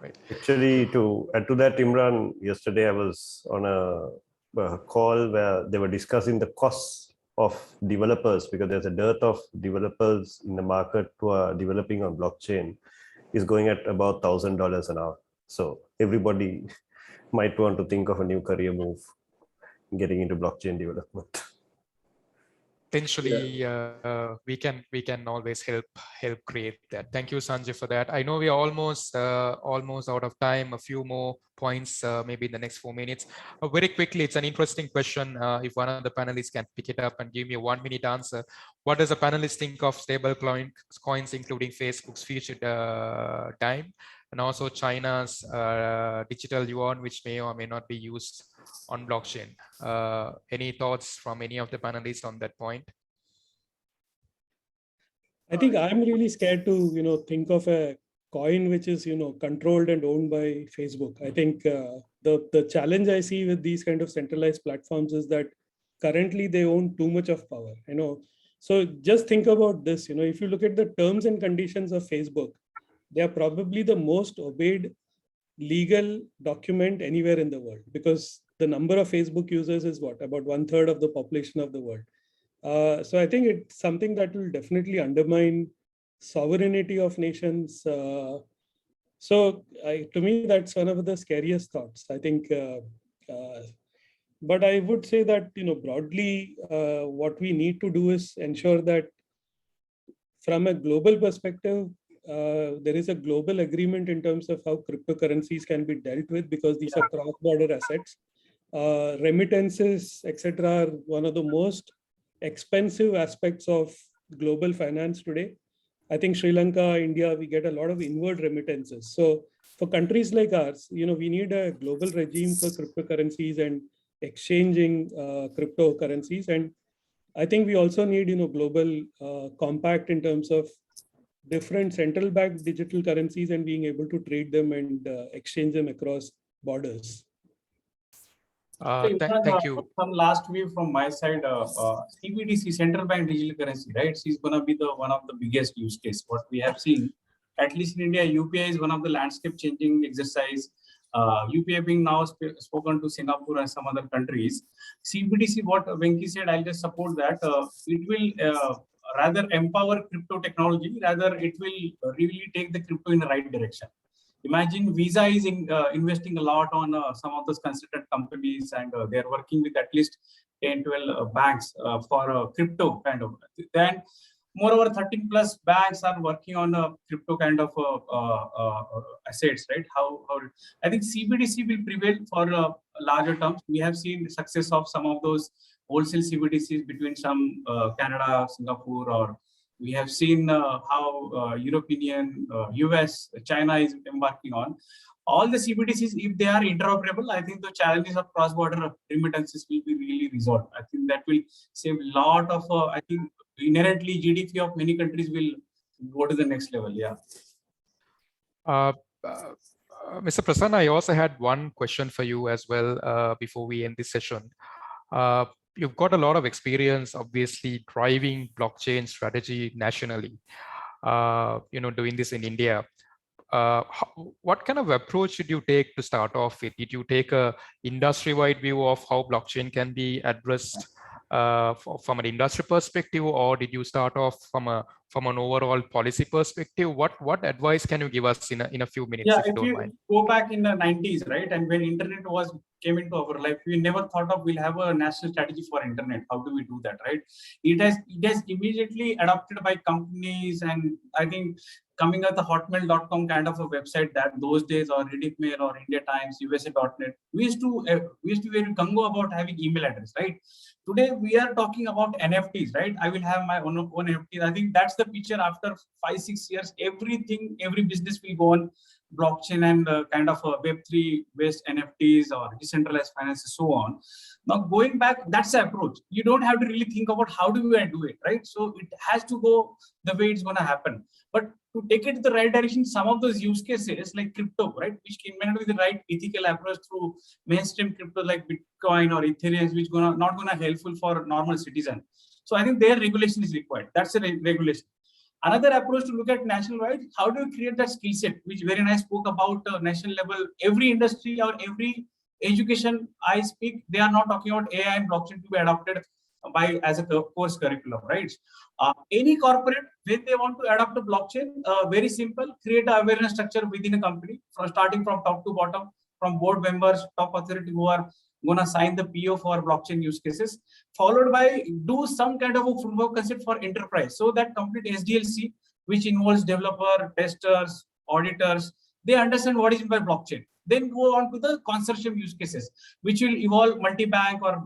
Right. Actually, to add to that, Imran, yesterday I was on a call where they were discussing the costs of developers, because there's a dearth of developers in the market who are developing on blockchain, is going at about $1,000 an hour. So everybody might want to think of a new career move, getting into blockchain development. Potentially, we can always help create that. Thank you, Sanjay, for that. I know we are almost out of time. A few more points, maybe in the next 4 minutes. Very quickly, it's an interesting question. If one of the panelists can pick it up and give me a 1-minute answer, what does a panelist think of stable coins, including Facebook's future dime, and also China's digital yuan, which may or may not be used on blockchain? Any thoughts from any of the panelists on that point? I think I'm really scared to, think of a coin which is, controlled and owned by Facebook. I think the challenge I see with these kind of centralized platforms is that currently they own too much of power. So just think about this. If you look at the terms and conditions of Facebook, they are probably the most obeyed legal document anywhere in the world, because the number of Facebook users is what, about 1/3 of the population of the world. So I think it's something that will definitely undermine sovereignty of nations. So to me, that's one of the scariest thoughts. I think, but I would say that, broadly, what we need to do is ensure that from a global perspective, there is a global agreement in terms of how cryptocurrencies can be dealt with, because these are cross-border assets. Remittances, etc., are one of the most expensive aspects of global finance today. I think Sri Lanka, India, we get a lot of inward remittances. So for countries like ours, we need a global regime for cryptocurrencies and exchanging cryptocurrencies. And I think we also need, global compact in terms of different central bank digital currencies and being able to trade them and exchange them across borders. Thank you. Some last view from my side. CBDC, central bank digital currency, right? She's going to be one of the biggest use case. What we have seen, at least in India, UPI is one of the landscape changing exercise. UPI being now spoken to Singapore and some other countries. CBDC, what Venki said, I'll just support that. It will rather empower crypto technology, rather it will really take the crypto in the right direction. Imagine Visa is investing a lot on some of those consultant companies, and they're working with at least 10-12 banks for crypto kind of. Then moreover, 13+ banks are working on a crypto kind of assets, right? How I think CBDC will prevail for larger terms. We have seen the success of some of those wholesale CBDCs between some Canada, Singapore, or we have seen how European, US, China is embarking on. All the CBDCs, if they are interoperable, I think the challenges of cross-border remittances will be really resolved. I think that will save a lot of, I think inherently GDP of many countries will go to the next level. Yeah. Mr. Prasanna, I also had one question for you as well before we end this session. You've got a lot of experience, obviously, driving blockchain strategy nationally, doing this in India. What kind of approach did you take to start off with? Did you take a industry-wide view of how blockchain can be addressed from an industry perspective, or did you start off from an overall policy perspective? What advice can you give us in a few minutes? Yeah, if you don't mind. Go back in the 90s, right, and when internet came into our life, we never thought of we'll have a national strategy for internet. How do we do that, right? It has immediately adopted by companies, and I think coming at the hotmail.com kind of a website that those days, or Reddit Mail or India Times, USA.net, we used to be very gungo about having email address, right? Today we are talking about NFTs, right? I will have my own NFTs. I think that's the picture after 5-6 years. Every business will go on blockchain and kind of Web3 based NFTs or decentralized finance and so on. Now going back, that's the approach. You don't have to really think about how do I do it, right? So it has to go the way it's going to happen. But to take it to the right direction, some of those use cases like crypto, right, which may not be the right ethical approach through mainstream crypto like Bitcoin or Ethereum, which not gonna helpful for normal citizen. So I think their regulation is required. That's a regulation. Another approach to look at national wide, how do you create that skill set, which very nice spoke about national level. Every industry or every education I speak, they are not talking about AI and blockchain to be adopted by as a course curriculum, right? Any corporate, when they want to adopt a blockchain, very simple, create an awareness structure within a company, from starting from top to bottom, from board members, top authority who are going to sign the PO for blockchain use cases, followed by do some kind of a proof of concept for enterprise. So that complete SDLC, which involves developer, testers, auditors, they understand what is in by blockchain. Then go on to the consortium use cases, which will evolve multi-bank or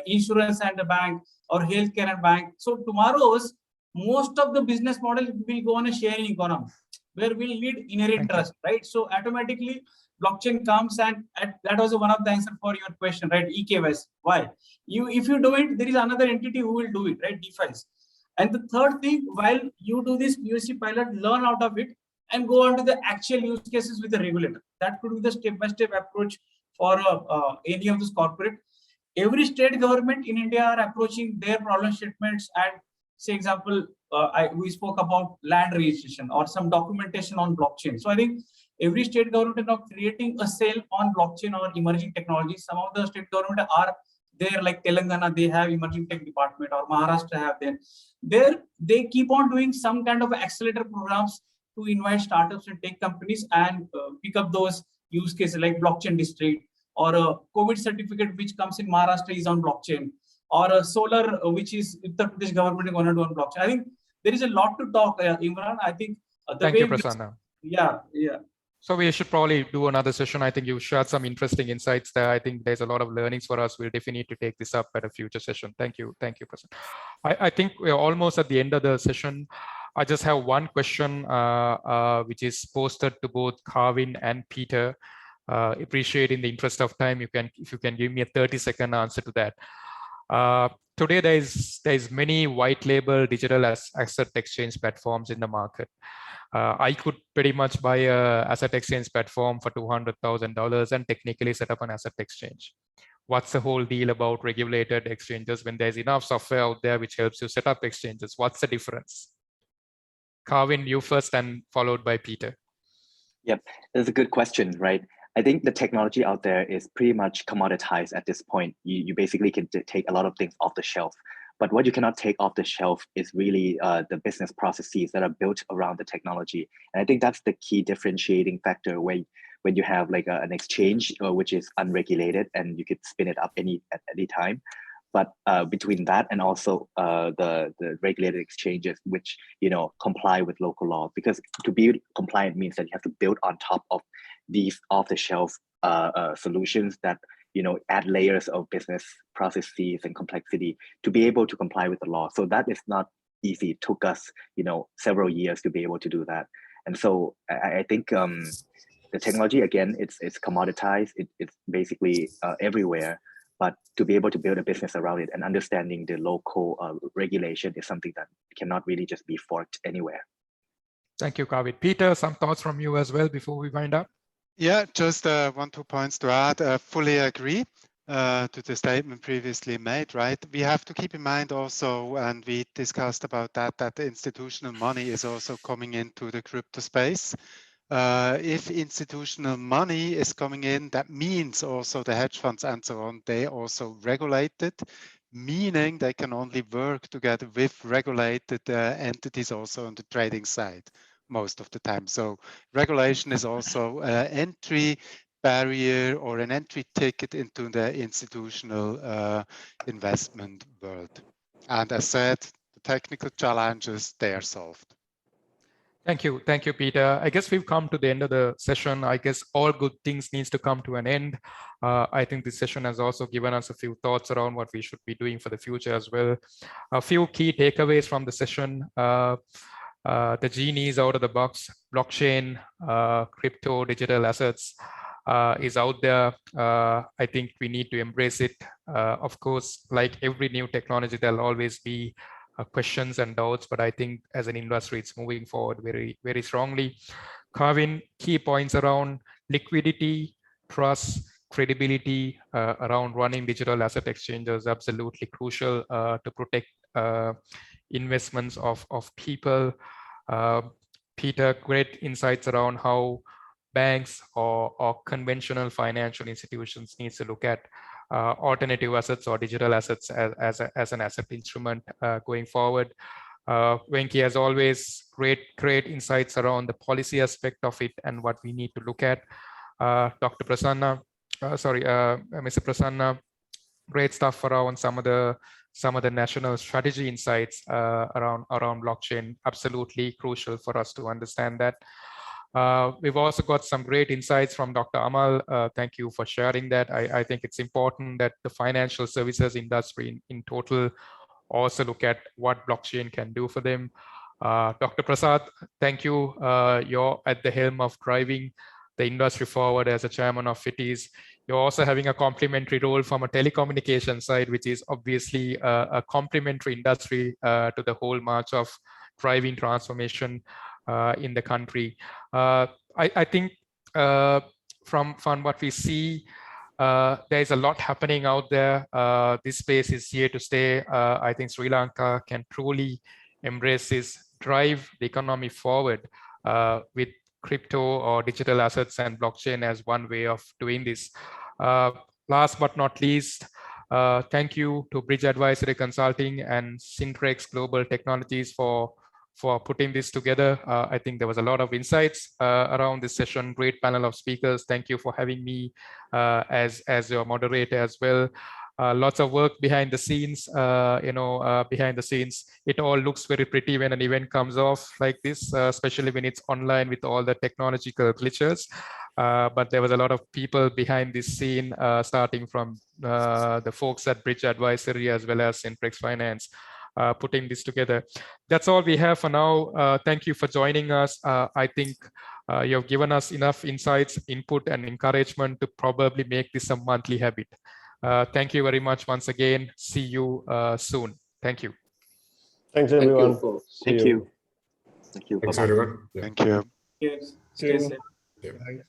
insurance and a bank or healthcare and bank. So tomorrow's most of the business model will go on a sharing economy, where we'll need inherent trust, right? So automatically blockchain comes, and that was one of the answer for your question, right? eKYC. Why? If you do it, there is another entity who will do it, right? DeFi's. And the third thing, while you do this POC pilot, learn out of it and go on to the actual use cases with the regulator. That could be the step-by-step approach for any of this corporate. Every state government in India are approaching their problem statements, and say example, we spoke about land registration or some documentation on blockchain. So I think every state government is now creating a cell on blockchain or emerging technologies. Some of the state government are there, like Telangana, they have emerging tech department, or Maharashtra have them. There, they keep on doing some kind of accelerator programs to invite startups and tech companies and pick up those use cases like blockchain district, or a COVID certificate which comes in Maharashtra is on blockchain, or a solar which is Uttar Pradesh government is going to do on blockchain. I think there is a lot to talk, Imran. I think Thank you, Prasanna. Yeah. So we should probably do another session. I think you shared some interesting insights there. I think there's a lot of learnings for us. We'll definitely need to take this up at a future session. Thank you, Prasanna. I think we're almost at the end of the session. I just have one question, which is posted to both Kavin and Peter. Appreciate in the interest of time, if you can give me a 30-second answer to that. Today, there's many white label digital asset exchange platforms in the market. I could pretty much buy a asset exchange platform for $200,000 and technically set up an asset exchange. What's the whole deal about regulated exchanges when there's enough software out there which helps you set up exchanges? What's the difference? Kavin, you first, and followed by Peter. Yep, that's a good question, right? I think the technology out there is pretty much commoditized at this point. You basically can take a lot of things off the shelf. But what you cannot take off the shelf is really the business processes that are built around the technology. And I think that's the key differentiating factor when you have like an exchange which is unregulated and you could spin it up at any time. But between that and also the regulated exchanges, which comply with local law, because to be compliant means that you have to build on top of these off-the-shelf solutions that add layers of business processes and complexity to be able to comply with the law. So that is not easy. It took us, several years to be able to do that. And so I think the technology, again, it's commoditized. It's basically everywhere. But to be able to build a business around it and understanding the local regulation is something that cannot really just be forked anywhere. Thank you, Kavin. Peter, some thoughts from you as well before we wind up? Yeah, just 1-2 points to add. Fully agree to the statement previously made, right? We have to keep in mind also, and we discussed about that the institutional money is also coming into the crypto space. If institutional money is coming in, that means also the hedge funds and so on, they also regulated, meaning they can only work together with regulated entities also on the trading side most of the time. So regulation is also an entry barrier or an entry ticket into the institutional investment world. And as said, the technical challenges, they are solved. Thank you, Peter. I guess we've come to the end of the session. I guess all good things needs to come to an end. I think this session has also given us a few thoughts around what we should be doing for the future as well. A few key takeaways from the session. The genies out of the box, blockchain, crypto, digital assets is out there. I think we need to embrace it. Of course, like every new technology, there'll always be questions and doubts, but I think as an industry, it's moving forward very, very strongly. Kavin, key points around liquidity, trust, credibility around running digital asset exchanges, absolutely crucial to protect investments of people. Peter, great insights around how banks or conventional financial institutions need to look at alternative assets or digital assets as an asset instrument going forward. Venki, as always, great insights around the policy aspect of it and what we need to look at. Dr. Prasanna, Mr. Prasanna, great stuff around some of the national strategy insights around blockchain. Absolutely crucial for us to understand that. We've also got some great insights from Dr. Amal. Thank you for sharing that. I think it's important that the financial services industry in total also look at what blockchain can do for them. Dr. Prasad, thank you. You're at the helm of driving the industry forward as a chairman of FITIS. You're also having a complementary role from a telecommunication side, which is obviously a complementary industry to the whole march of driving transformation in the country. I think from what we see, there's a lot happening out there. This space is here to stay. I think Sri Lanka can truly embrace this, drive the economy forward with crypto or digital assets and blockchain as one way of doing this. Last but not least, thank you to Bridge Advisory Consulting and Syntrex Global Technologies for putting this together. I think there was a lot of insights around this session. Great panel of speakers. Thank you for having me as your moderator as well. Lots of work behind the scenes. Behind the scenes, it all looks very pretty when an event comes off like this, especially when it's online with all the technological glitches. But there was a lot of people behind this scene, starting from the folks at Bridge Advisory as well as Syntrex Finance, putting this together. That's all we have for now. Thank you for joining us. I think you have given us enough insights, input, and encouragement to probably make this a monthly habit. Thank you very much once again. See you soon. Thank you. Thanks, everyone. Thank you. Thank you. Thanks, Bye-bye. everyone. Yeah. Thank you. Yes. Stay safe. Yeah. Thanks.